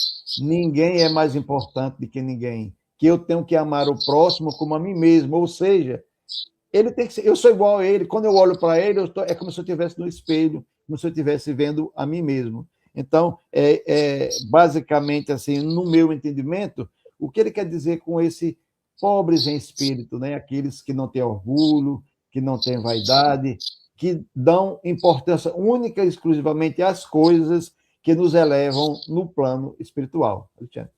ninguém é mais importante do que ninguém, que eu tenho que amar o próximo como a mim mesmo, ou seja, ele tem que ser, eu sou igual a ele, quando eu olho para ele, é como se eu estivesse no espelho, como se eu estivesse vendo a mim mesmo. Então, basicamente, assim, no meu entendimento, o que ele quer dizer com esse pobres em espírito, né? Aqueles que não têm orgulho, que não têm vaidade, que dão importância única e exclusivamente às coisas que nos elevam no plano espiritual. Alexandre.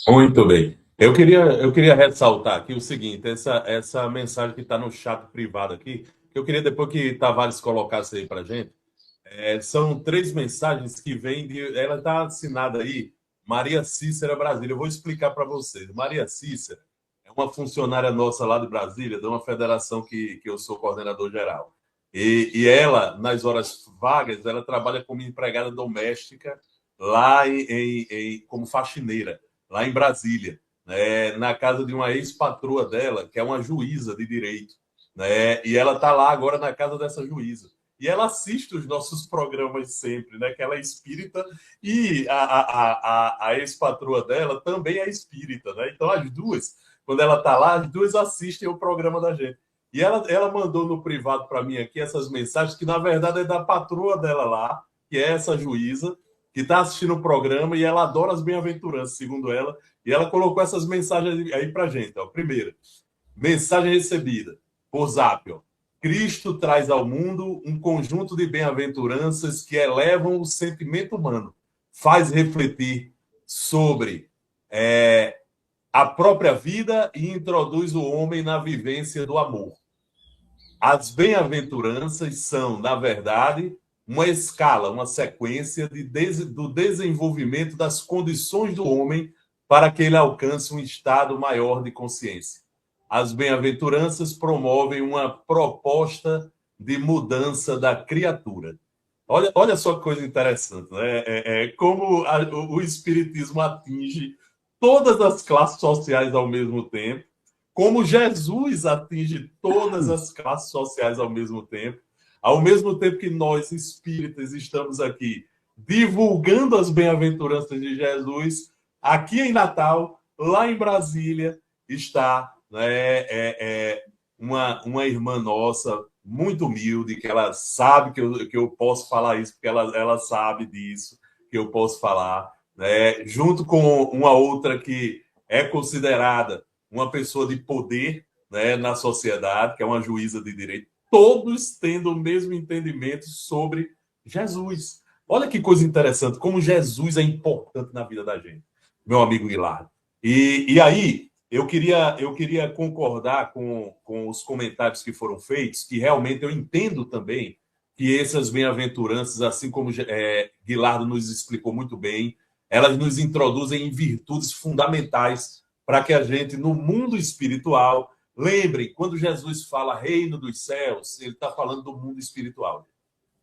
Muito bem. Eu queria ressaltar aqui o seguinte, essa mensagem que está no chat privado aqui, que eu queria depois que Tavares colocasse aí para gente, são 3 mensagens que vêm ela está assinada aí, Maria Cícera Brasília. Eu vou explicar para vocês. Maria Cícera é uma funcionária nossa lá de Brasília, de uma federação que eu sou coordenador geral. E ela, nas horas vagas, ela trabalha como empregada doméstica lá como faxineira, lá em Brasília, né, na casa de uma ex-patroa dela, que é uma juíza de direito, né, e ela está lá agora na casa dessa juíza. E ela assiste os nossos programas sempre, né, que ela é espírita, e a ex-patroa dela também é espírita, né? Então as duas, quando ela está lá, as duas assistem o programa da gente. E ela mandou no privado para mim aqui essas mensagens, que na verdade é da patroa dela lá, que é essa juíza, que está assistindo o programa, e ela adora as bem-aventuranças, segundo ela, e ela colocou essas mensagens aí para a gente. Ó. Primeira, mensagem recebida por Zap. Ó. Cristo traz ao mundo um conjunto de bem-aventuranças que elevam o sentimento humano, faz refletir sobre a própria vida e introduz o homem na vivência do amor. As bem-aventuranças são, na verdade, uma escala, uma sequência do desenvolvimento das condições do homem para que ele alcance um estado maior de consciência. As bem-aventuranças promovem uma proposta de mudança da criatura. Olha só que coisa interessante, né? Como o Espiritismo atinge todas as classes sociais ao mesmo tempo, como Jesus atinge todas as classes sociais ao mesmo tempo que nós, espíritas, estamos aqui divulgando as bem-aventuranças de Jesus, aqui em Natal, lá em Brasília, está uma irmã nossa, muito humilde, que ela sabe que eu posso falar isso, porque ela sabe disso, que eu posso falar, né? Junto com uma outra que é considerada uma pessoa de poder, né, na sociedade, que é uma juíza de direito, todos tendo o mesmo entendimento sobre Jesus. Olha que coisa interessante, como Jesus é importante na vida da gente, meu amigo Guilherme. E aí, eu queria concordar com os comentários que foram feitos, que realmente eu entendo também que essas bem-aventuranças, assim como Guilherme nos explicou muito bem, elas nos introduzem em virtudes fundamentais para que a gente, no mundo espiritual, lembre, quando Jesus fala reino dos céus, ele está falando do mundo espiritual,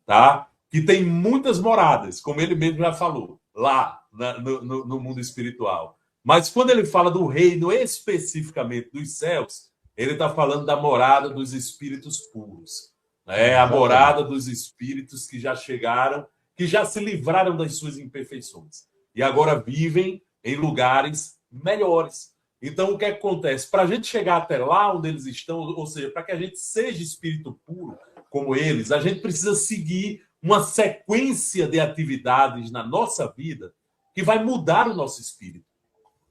tá? Que tem muitas moradas, como ele mesmo já falou, lá no mundo espiritual. Mas quando ele fala do reino especificamente dos céus, ele está falando da morada dos espíritos puros. A morada dos espíritos que já chegaram, que já se livraram das suas imperfeições. E agora vivem em lugares melhores. Então, o que acontece? Para a gente chegar até lá onde eles estão, ou seja, para que a gente seja espírito puro como eles, a gente precisa seguir uma sequência de atividades na nossa vida que vai mudar o nosso espírito,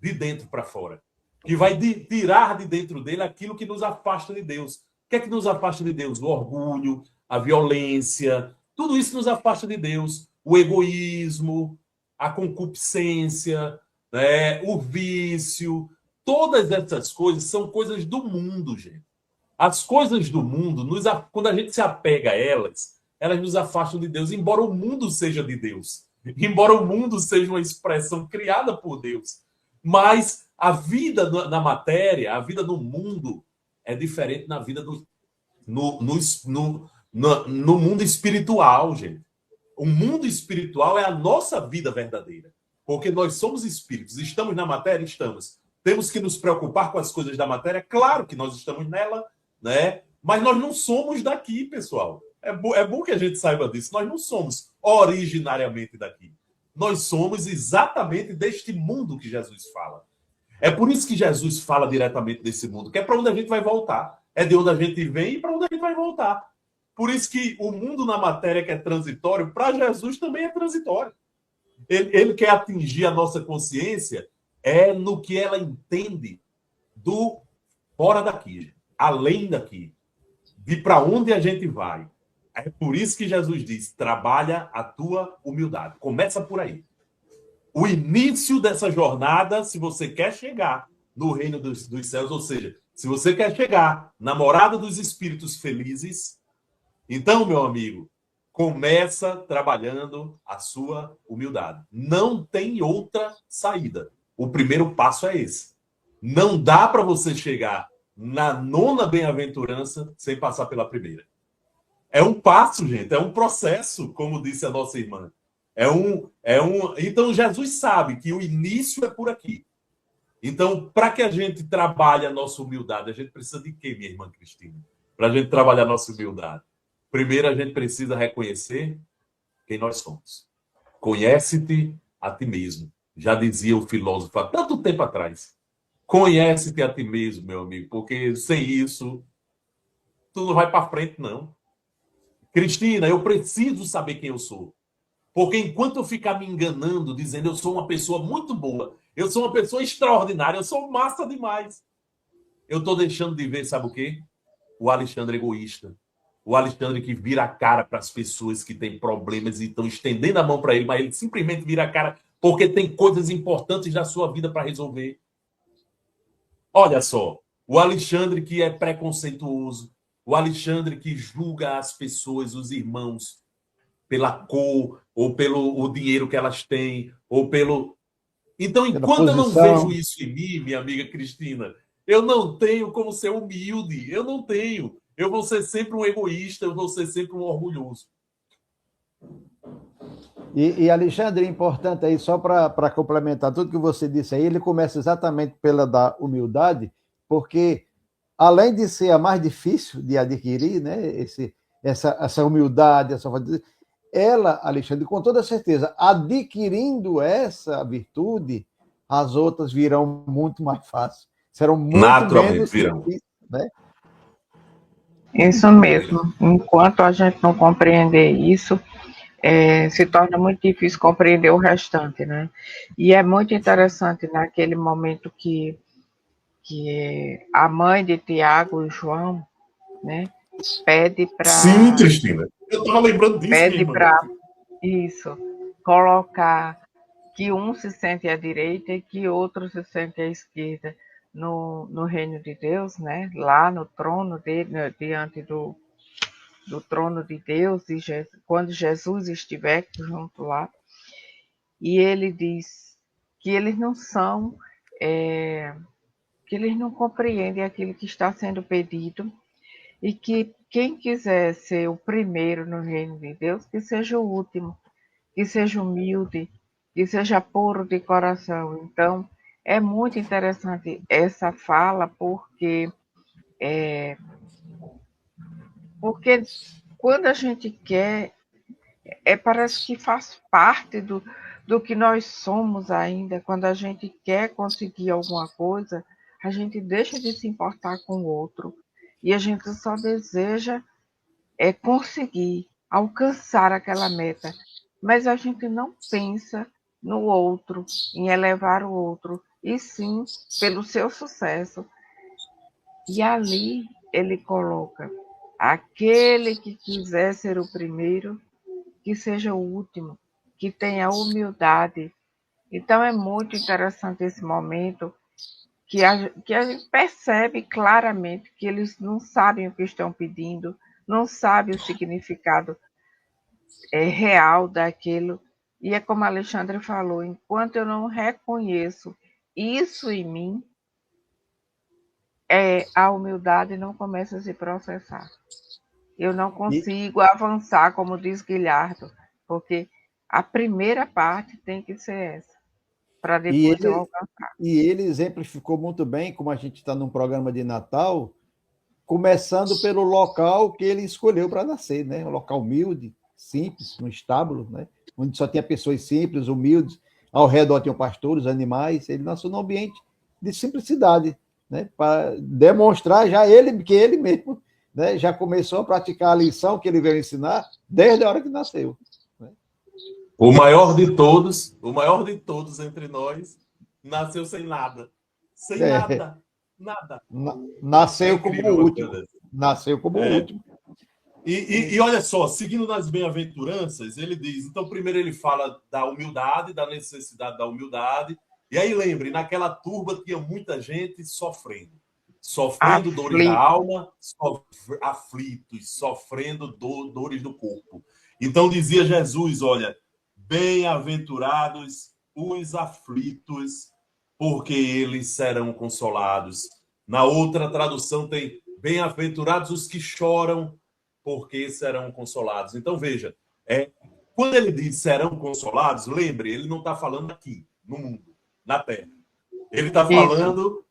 de dentro para fora, que vai tirar de dentro dele aquilo que nos afasta de Deus. O que é que nos afasta de Deus? O orgulho, a violência, tudo isso nos afasta de Deus. O egoísmo, a concupiscência, né? O vício, Todas essas coisas são coisas do mundo, gente. As coisas do mundo, quando a gente se apega a elas, elas nos afastam de Deus, embora o mundo seja de Deus. Embora o mundo seja uma expressão criada por Deus. Mas a vida na matéria, a vida no mundo, é diferente na vida no mundo espiritual, gente. O mundo espiritual é a nossa vida verdadeira. Porque nós somos espíritos. Estamos na matéria? Estamos. Temos que nos preocupar com as coisas da matéria? Claro que nós estamos nela, né? Mas nós não somos daqui, pessoal. É bom que a gente saiba disso. Nós não somos originariamente daqui. Nós somos exatamente deste mundo que Jesus fala. É por isso que Jesus fala diretamente desse mundo, que é para onde a gente vai voltar. É de onde a gente vem e para onde a gente vai voltar. Por isso que o mundo na matéria que é transitório, para Jesus também é transitório. Ele quer atingir a nossa consciência no que ela entende do fora daqui, além daqui, de para onde a gente vai. É por isso que Jesus diz, trabalha a tua humildade. Começa por aí. O início dessa jornada, se você quer chegar no reino dos céus, ou seja, se você quer chegar na morada dos espíritos felizes, então, meu amigo, começa trabalhando a sua humildade. Não tem outra saída. O primeiro passo é esse. Não dá para você chegar na 9ª bem-aventurança sem passar pela primeira. É um passo, gente, é um processo, como disse a nossa irmã. Então, Jesus sabe que o início é por aqui. Então, para que a gente trabalhe a nossa humildade, a gente precisa de quê, minha irmã Cristina? Para a gente trabalhar a nossa humildade. Primeiro, a gente precisa reconhecer quem nós somos. Conhece-te a ti mesmo. Já dizia o filósofo há tanto tempo atrás. Conhece-te a ti mesmo, meu amigo, porque sem isso, tu não vai para frente, não. Cristina, eu preciso saber quem eu sou. Porque enquanto eu ficar me enganando, dizendo eu sou uma pessoa muito boa, eu sou uma pessoa extraordinária, eu sou massa demais, eu estou deixando de ver, sabe o quê? O Alexandre egoísta. O Alexandre que vira a cara para as pessoas que têm problemas e estão estendendo a mão para ele, mas ele simplesmente vira a cara porque tem coisas importantes da sua vida para resolver. Olha só, o Alexandre que é preconceituoso, o Alexandre que julga as pessoas, os irmãos, pela cor, ou pelo o dinheiro que elas têm, ou pelo... Então, enquanto eu não vejo isso em mim, minha amiga Cristina, eu não tenho como ser humilde, eu não tenho. Eu vou ser sempre um egoísta, eu vou ser sempre um orgulhoso. E Alexandre, é importante aí, só para complementar tudo que você disse aí, ele começa exatamente pela da humildade, porque além de ser a mais difícil de adquirir, né, essa humildade, ela, Alexandre, com toda certeza, adquirindo essa virtude, as outras virão muito mais fácil, serão muito menos difíceis, né? Isso mesmo. Enquanto a gente não compreender isso, se torna muito difícil compreender o restante, né? E é muito interessante naquele momento que a mãe de Tiago e João, né, pede para... Sim, Cristina. Eu estava lembrando disso, pede para isso, colocar que um se sente à direita e que outro se sente à esquerda no reino de Deus, né? Lá no trono dele, diante do trono de Deus, e quando Jesus estiver junto lá, e ele diz que eles não são, que eles não compreendem aquilo que está sendo pedido, e que quem quiser ser o primeiro no reino de Deus, que seja o último, que seja humilde, que seja puro de coração. Então, é muito interessante essa fala, porque quando a gente quer, parece que faz parte do que nós somos ainda. Quando a gente quer conseguir alguma coisa, a gente deixa de se importar com o outro e a gente só deseja conseguir alcançar aquela meta, mas a gente não pensa no outro, em elevar o outro, e sim pelo seu sucesso. E ali ele coloca: aquele que quiser ser o primeiro, que seja o último, que tenha humildade. Então é muito interessante esse momento que a gente percebe claramente que eles não sabem o que estão pedindo, não sabem o significado real daquilo. E é como a Alexandre falou, enquanto eu não reconheço isso em mim, a humildade não começa a se processar. Eu não consigo avançar, como diz Guilherme, porque a primeira parte tem que ser essa, para depois eu alcançar. E ele exemplificou muito bem, como a gente está num programa de Natal, começando pelo local que ele escolheu para nascer, né? Um local humilde, simples, no estábulo, né? Onde só tinha pessoas simples, humildes, ao redor tinham pastores, animais. Ele nasceu num ambiente de simplicidade, né? Para demonstrar já que ele mesmo, né, já começou a praticar a lição que ele veio ensinar desde a hora que nasceu. Né? O maior de todos entre nós, nasceu sem nada. Sem nada. Nada. Nasceu como o último. Nasceu como o último. E olha só, seguindo nas bem-aventuranças, ele diz, então primeiro ele fala da humildade, da necessidade da humildade, e aí lembre, naquela turba tinha muita gente sofrendo dores da alma, aflitos, sofrendo dores do corpo. Então dizia Jesus, olha, bem-aventurados os aflitos, porque eles serão consolados. Na outra tradução tem bem-aventurados os que choram, porque serão consolados. Então, veja, quando ele diz serão consolados, lembre, ele não está falando aqui, no mundo, na Terra. Ele está falando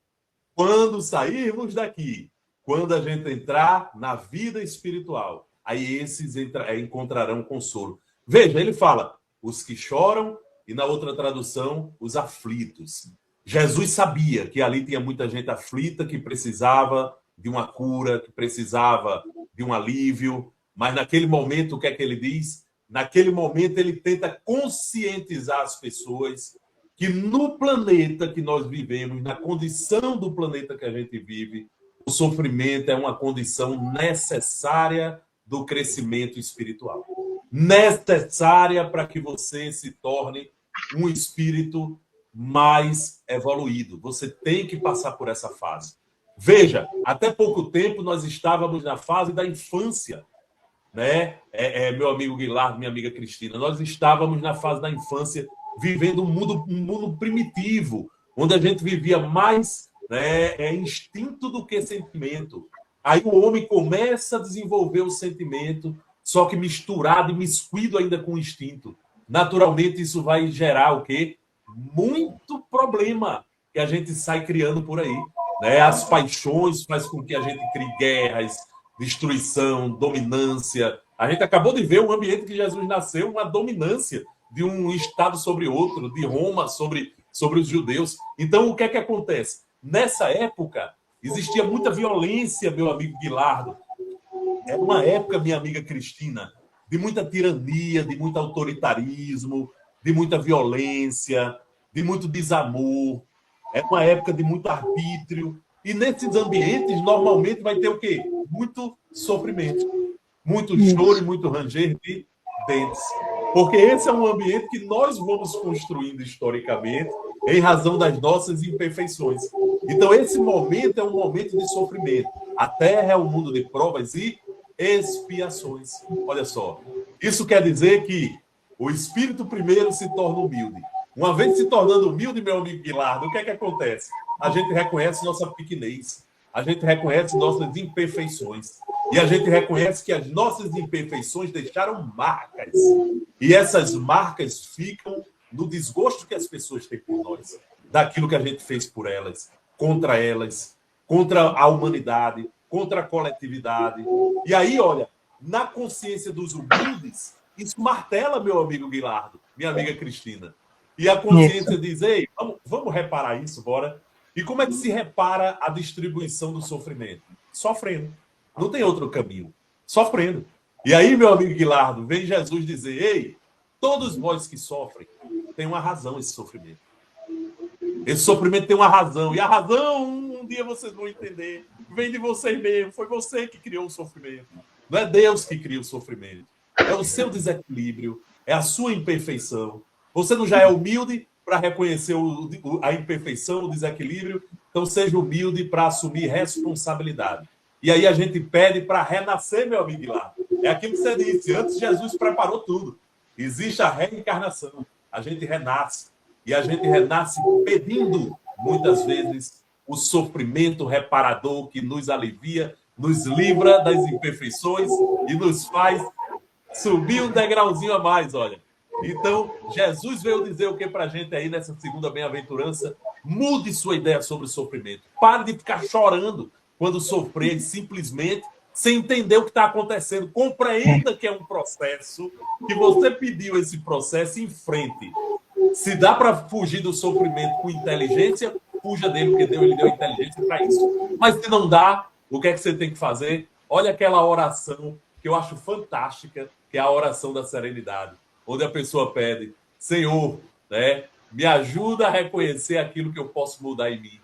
quando sairmos daqui, quando a gente entrar na vida espiritual, aí esses encontrarão consolo. Veja, ele fala os que choram e, na outra tradução, os aflitos. Jesus sabia que ali tinha muita gente aflita que precisava de uma cura, que precisava de um alívio, mas naquele momento, o que é que ele diz? Naquele momento, ele tenta conscientizar as pessoas que no planeta que nós vivemos, na condição do planeta que a gente vive, o sofrimento é uma condição necessária do crescimento espiritual. Necessária para que você se torne um espírito mais evoluído. Você tem que passar por essa fase. Veja, até pouco tempo nós estávamos na fase da infância, né? Meu amigo Guilherme, minha amiga Cristina, nós estávamos na fase da infância, vivendo um mundo primitivo, onde a gente vivia mais, né, instinto do que sentimento. Aí o homem começa a desenvolver o sentimento, só que misturado e miscuído ainda com o instinto. Naturalmente, isso vai gerar o quê? Muito problema que a gente sai criando por aí. Né? As paixões fazem com que a gente crie guerras, destruição, dominância. A gente acabou de ver um ambiente que Jesus nasceu, uma dominância de um estado sobre outro, de Roma sobre os judeus. Então, o que é que acontece? Nessa época, existia muita violência, meu amigo Guilardo. Era uma época, minha amiga Cristina, de muita tirania, de muito autoritarismo, de muita violência, de muito desamor. É uma época de muito arbítrio. E nesses ambientes, normalmente, vai ter o quê? Muito sofrimento. Muito choro e muito ranger de dentes. Porque esse é um ambiente que nós vamos construindo historicamente em razão das nossas imperfeições. Então, esse momento é um momento de sofrimento. A Terra é um mundo de provas e expiações. Olha só. Isso quer dizer que o espírito primeiro se torna humilde. Uma vez se tornando humilde, meu amigo Guilardo, o que é que acontece? A gente reconhece nossa pequenez. A gente reconhece nossas imperfeições. E a gente reconhece que as nossas imperfeições deixaram marcas. E essas marcas ficam no desgosto que as pessoas têm por nós, daquilo que a gente fez por elas, contra a humanidade, contra a coletividade. E aí, olha, na consciência dos humildes, isso martela, meu amigo Guilardo, minha amiga Cristina. E a consciência diz, ei, vamos reparar isso, bora. E como é que se repara a distribuição do sofrimento? Sofrendo. Não tem outro caminho. Sofrendo. E aí, meu amigo Guilardo, vem Jesus dizer, ei, todos vós que sofrem, tem uma razão esse sofrimento. Esse sofrimento tem uma razão. E a razão, um dia vocês vão entender, vem de vocês mesmo. Foi você que criou o sofrimento. Não é Deus que cria o sofrimento. É o seu desequilíbrio, é a sua imperfeição. Você não já é humilde para reconhecer a imperfeição, o desequilíbrio? Então, seja humilde para assumir responsabilidade. E aí a gente pede para renascer, meu amigo lá. É aquilo que você disse, antes Jesus preparou tudo. Existe a reencarnação. A gente renasce. E a gente renasce pedindo, muitas vezes, o sofrimento reparador que nos alivia, nos livra das imperfeições e nos faz subir um degrauzinho a mais, olha. Então, Jesus veio dizer o que para a gente aí nessa segunda bem-aventurança? Mude sua ideia sobre o sofrimento. Pare de ficar chorando quando sofrer simplesmente sem entender o que está acontecendo. Compreenda que é um processo, que você pediu esse processo em frente. Se dá para fugir do sofrimento com inteligência, fuja dele, porque Deus lhe deu inteligência para isso. Mas se não dá, o que é que você tem que fazer? Olha aquela oração que eu acho fantástica, que é a oração da serenidade, onde a pessoa pede, Senhor, né, me ajuda a reconhecer aquilo que eu posso mudar em mim.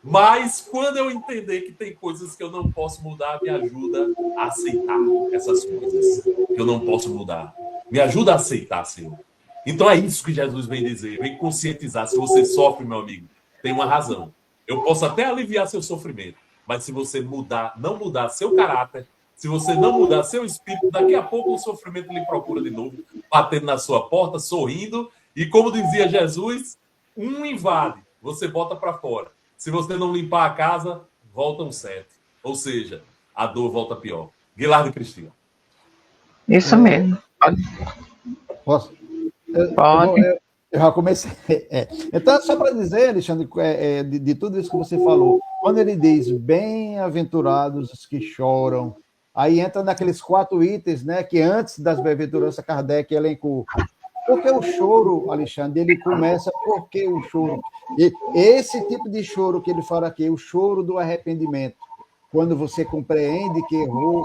Mas quando eu entender que tem coisas que eu não posso mudar, me ajuda a aceitar essas coisas que eu não posso mudar. Me ajuda a aceitar, Senhor. Então é isso que Jesus vem dizer, vem conscientizar. Se você sofre, meu amigo, tem uma razão. Eu posso até aliviar seu sofrimento, mas se você mudar, não mudar seu caráter, se você não mudar seu espírito, daqui a pouco o sofrimento lhe procura de novo, batendo na sua porta, sorrindo, e como dizia Jesus, um invade, você bota para fora. Se você não limpar a casa, voltam 7. Ou seja, a dor volta pior. Guilardo e Cristina. Isso mesmo. Posso? Pode. Eu já comecei. Então, só para dizer, Alexandre, de tudo isso que você falou, quando ele diz bem-aventurados os que choram, aí entra naqueles 4 itens, né, que antes das bem-aventuranças Kardec elencou. Porque o choro, Alexandre, ele começa porque o choro. E esse tipo de choro que ele fala aqui, o choro do arrependimento. Quando você compreende que errou,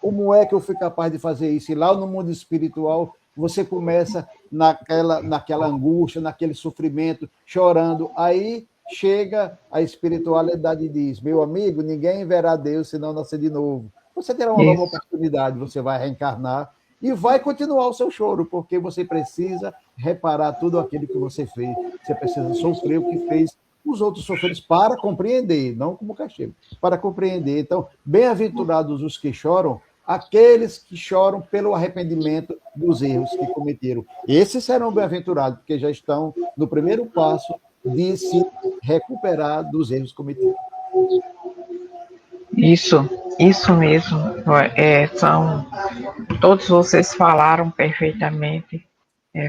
como é que eu fui capaz de fazer isso? E lá no mundo espiritual, você começa naquela angústia, naquele sofrimento, chorando. Aí chega a espiritualidade e diz: meu amigo, ninguém verá Deus se não nascer de novo. Você terá uma nova oportunidade, você vai reencarnar e vai continuar o seu choro, porque você precisa reparar tudo aquilo que você fez. Você precisa sofrer o que fez os outros sofreram para compreender, não como castigo, para compreender. Então, bem-aventurados os que choram, aqueles que choram pelo arrependimento dos erros que cometeram. Esses serão bem-aventurados, porque já estão no primeiro passo de se recuperar dos erros cometidos. Isso mesmo. Todos vocês falaram perfeitamente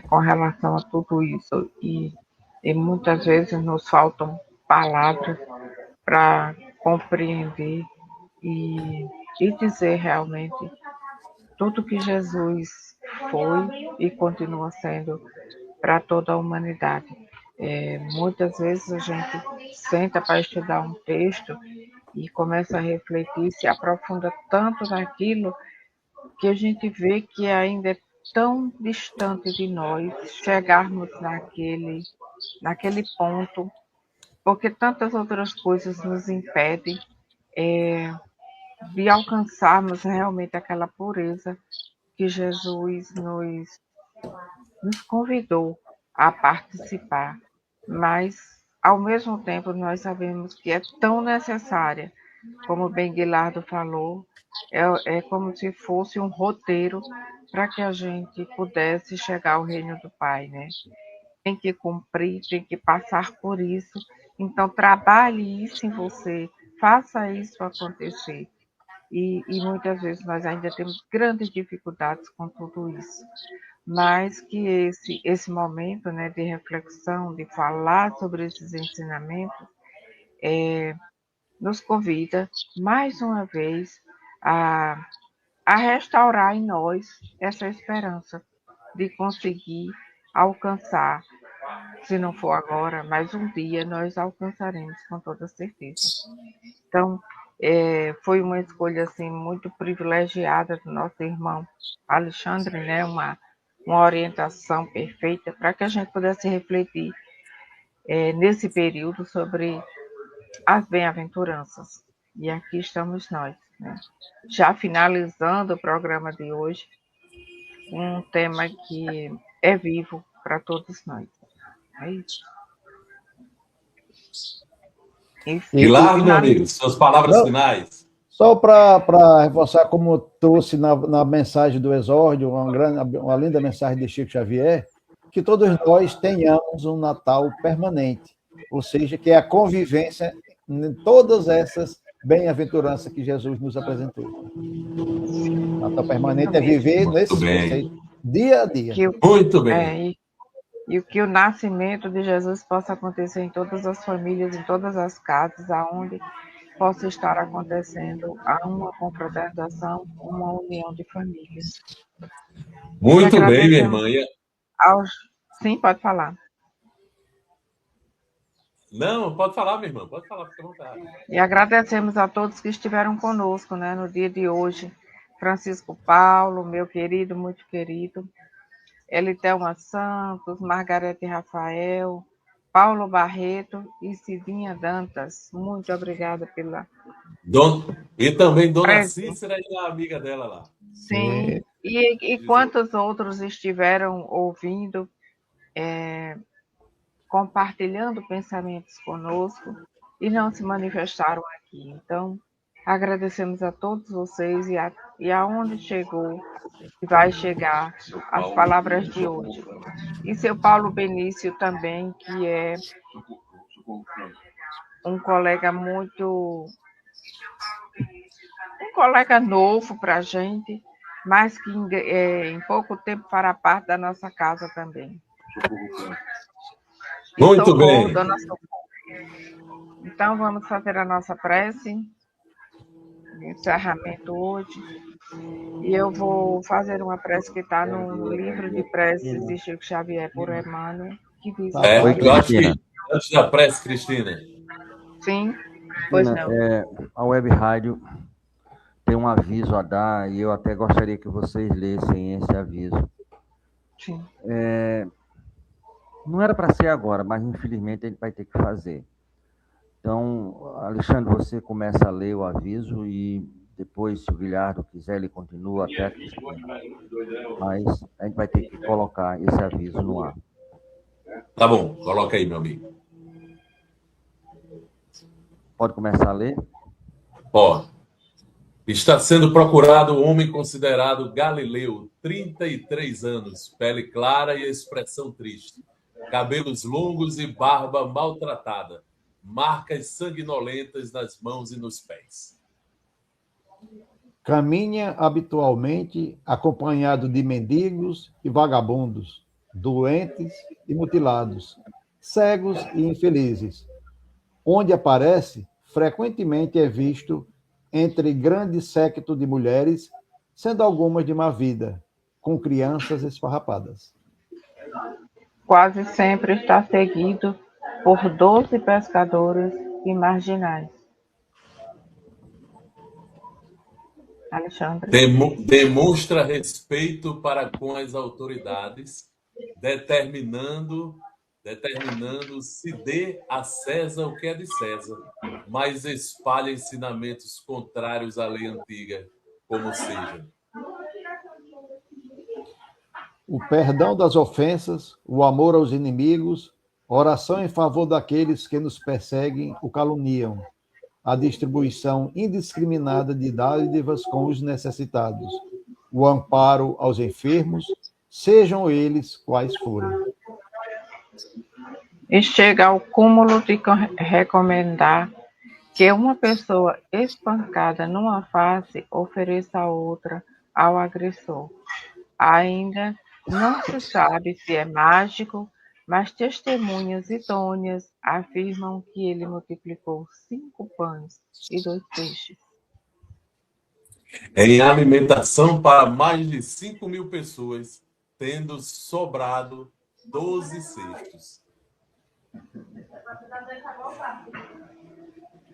com relação a tudo isso e muitas vezes nos faltam palavras para compreender e dizer realmente tudo que Jesus foi e continua sendo para toda a humanidade. Muitas vezes a gente senta para estudar um texto e começa a refletir, se aprofunda tanto naquilo que a gente vê que ainda é tão distante de nós chegarmos naquele ponto, porque tantas outras coisas nos impedem de alcançarmos realmente aquela pureza que Jesus nos convidou a participar. Mas, ao mesmo tempo, nós sabemos que é tão necessária, como o Ben Guilardo falou, é como se fosse um roteiro para que a gente pudesse chegar ao reino do Pai, né? Tem que cumprir, tem que passar por isso. Então, trabalhe isso em você, faça isso acontecer. E muitas vezes nós ainda temos grandes dificuldades com tudo isso. Mas que esse momento, né, de reflexão, de falar sobre esses ensinamentos, nos convida, mais uma vez, a restaurar em nós essa esperança de conseguir alcançar, se não for agora, mas um dia nós alcançaremos com toda certeza. Então, foi uma escolha assim, muito privilegiada do nosso irmão Alexandre, né? Uma orientação perfeita para que a gente pudesse refletir nesse período sobre as bem-aventuranças. E aqui estamos nós, né? Já finalizando o programa de hoje, um tema que é vivo para todos nós. É isso. Pilar, meu amigo, suas palavras Não, finais. só para reforçar, como trouxe na mensagem do exórdio, uma linda mensagem de Chico Xavier, que todos nós tenhamos um Natal permanente, ou seja, que é a convivência em todas essas bem-aventuranças que Jesus nos apresentou. Natal permanente é viver Muito nesses bem. conceitos, dia a dia. Muito bem. E que o nascimento de Jesus possa acontecer em todas as famílias, em todas as casas, aonde possa estar acontecendo uma confraternização, uma união de famílias. Muito bem, minha irmã. Sim, pode falar. Não, pode falar, minha irmã. Pode falar, fica à vontade. E agradecemos a todos que estiveram conosco, né, no dia de hoje. Francisco Paulo, meu querido, muito querido. Elitelma Santos, Margarete Rafael, Paulo Barreto e Cidinha Dantas. Muito obrigada pela E também Dona presença. Cícera e a amiga dela lá. Sim. E quantos outros estiveram ouvindo, compartilhando pensamentos conosco e não se manifestaram aqui. Então, agradecemos a todos vocês e aonde chegou e vai chegar as palavras de hoje. E seu Paulo Benício também, que é um colega novo para a gente, mas que em pouco tempo fará parte da nossa casa também. Muito bem. Dona Socorro. Então, vamos fazer a nossa prece de encerramento hoje. E eu vou fazer uma prece que está no livro de preces de Chico Xavier por Emmanuel, que diz... Eu acho que antes da prece, Cristina. Sim, pois não. A Web Rádio tem um aviso a dar e eu até gostaria que vocês lessem esse aviso. Sim. Não era para ser agora, mas infelizmente a gente vai ter que fazer. Então, Alexandre, você começa a ler o aviso e depois, se o Guilherme quiser, ele continua até a Cristina. Mas a gente vai ter que colocar esse aviso no ar. Tá bom, coloca aí, meu amigo. Pode começar a ler? Está sendo procurado o homem considerado Galileu, 33 anos, pele clara e expressão triste, cabelos longos e barba maltratada, marcas sanguinolentas nas mãos e nos pés. Caminha habitualmente acompanhado de mendigos e vagabundos, doentes e mutilados, cegos e infelizes. Onde aparece, frequentemente é visto entre grande séquito de mulheres, sendo algumas de má vida, com crianças esfarrapadas. Quase sempre está seguido por 12 pescadores e marginais. Alexandre. Demonstra respeito para com as autoridades, determinando se dê a César o que é de César, mas espalha ensinamentos contrários à lei antiga, como seja. O perdão das ofensas, o amor aos inimigos, oração em favor daqueles que nos perseguem ou caluniam, a distribuição indiscriminada de dádivas com os necessitados, o amparo aos enfermos, sejam eles quais forem. E chega ao cúmulo de recomendar que uma pessoa espancada numa face ofereça a outra ao agressor. Ainda não se sabe se é mágico, mas testemunhas idôneas afirmam que ele multiplicou 5 pães e 2 peixes. Em alimentação para mais de 5.000 pessoas, tendo sobrado 12 cestos.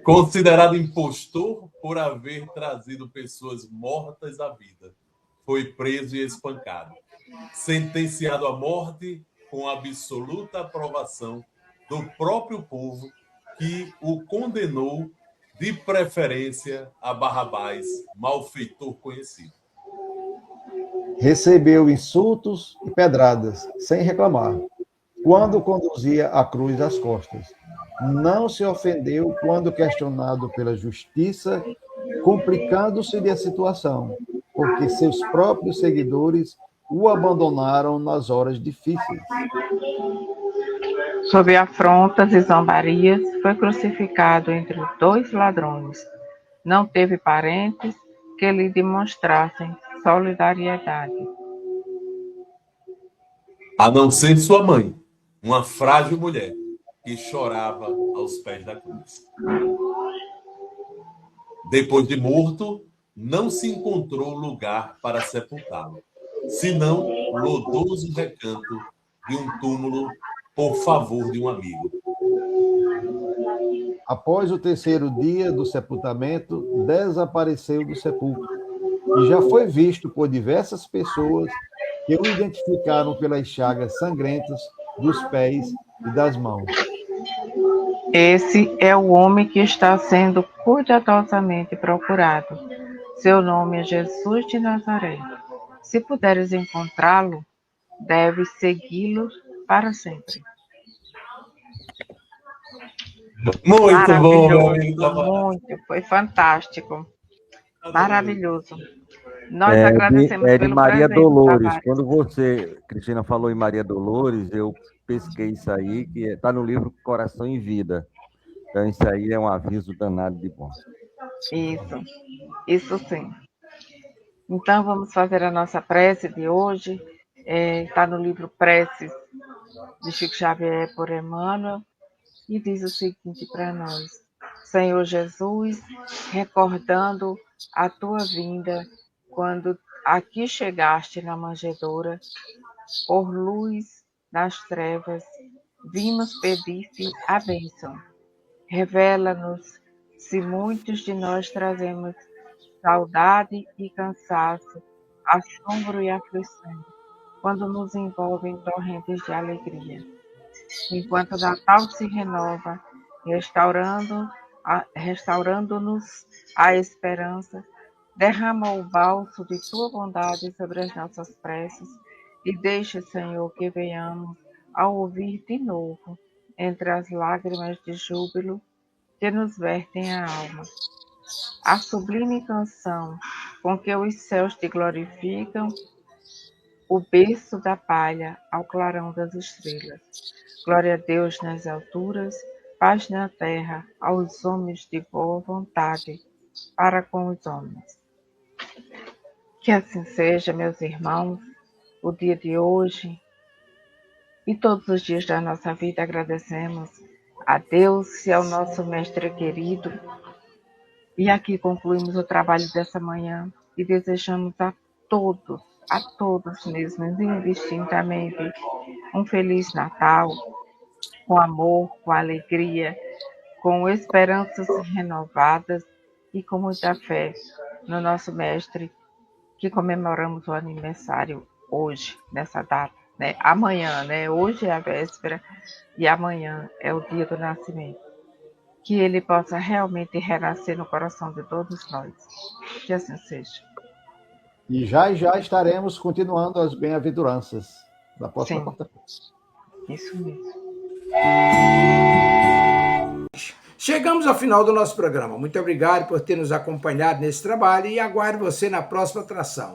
Considerado impostor por haver trazido pessoas mortas à vida, foi preso e espancado, sentenciado à morte com absoluta aprovação do próprio povo que o condenou de preferência a Barrabás, malfeitor conhecido. Recebeu insultos e pedradas, sem reclamar, quando conduzia a cruz às costas. não se ofendeu quando questionado pela justiça, complicando-se a situação, porque seus próprios seguidores o abandonaram nas horas difíceis. Sob afrontas e zombarias, foi crucificado entre dois ladrões. Não teve parentes que lhe demonstrassem solidariedade. A não ser sua mãe, uma frágil mulher que chorava aos pés da cruz. Depois de morto, não se encontrou lugar para sepultá-lo, senão o lodoso recanto de um túmulo por favor de um amigo. Após o terceiro dia do sepultamento, desapareceu do sepulcro e já foi visto por diversas pessoas que o identificaram pelas chagas sangrentas dos pés e das mãos. Esse é o homem que está sendo cuidadosamente procurado. Seu nome é Jesus de Nazaré. Se puderes encontrá-lo, deves segui-lo para sempre. Muito bom, meu amigo. Muito, foi fantástico. Maravilhoso. Nós agradecemos de pelo Maria presente, Dolores. Tavares. Quando você, Cristina, falou em Maria Dolores, eu pesquei isso aí, que está no livro Coração em Vida. Então, isso aí é um aviso danado de bom. Isso sim. Então, vamos fazer a nossa prece de hoje. Está no livro Preces de Chico Xavier por Emmanuel, e diz o seguinte para nós: Senhor Jesus, recordando a tua vinda, quando aqui chegaste na manjedoura, por luz nas trevas, vimos pedir-te a bênção. Revela-nos se muitos de nós trazemos saudade e cansaço, assombro e aflição, quando nos envolvem torrentes de alegria. Enquanto o Natal se renova, restaurando-nos a esperança, derrama o bálsamo de tua bondade sobre as nossas preces e deixa, Senhor, que venhamos a ouvir de novo, entre as lágrimas de júbilo que nos vertem a alma, a sublime canção com que os céus te glorificam, o berço da palha ao clarão das estrelas. Glória a Deus nas alturas, paz na terra aos homens de boa vontade para com os homens. Que assim seja, meus irmãos, o dia de hoje e todos os dias da nossa vida. Agradecemos a Deus e ao nosso mestre querido. E aqui concluímos o trabalho dessa manhã e desejamos a todos mesmo, indistintamente, um Feliz Natal, com amor, com alegria, com esperanças renovadas e com muita fé no nosso mestre, que comemoramos o aniversário hoje, nessa data, né? Amanhã, né? Hoje é a véspera e amanhã é o dia do nascimento. Que ele possa realmente renascer no coração de todos nós. Que assim seja. E já estaremos continuando as bem-aventuranças da próxima quarta-feira. Isso mesmo. Chegamos ao final do nosso programa. Muito obrigado por ter nos acompanhado nesse trabalho e aguardo você na próxima atração.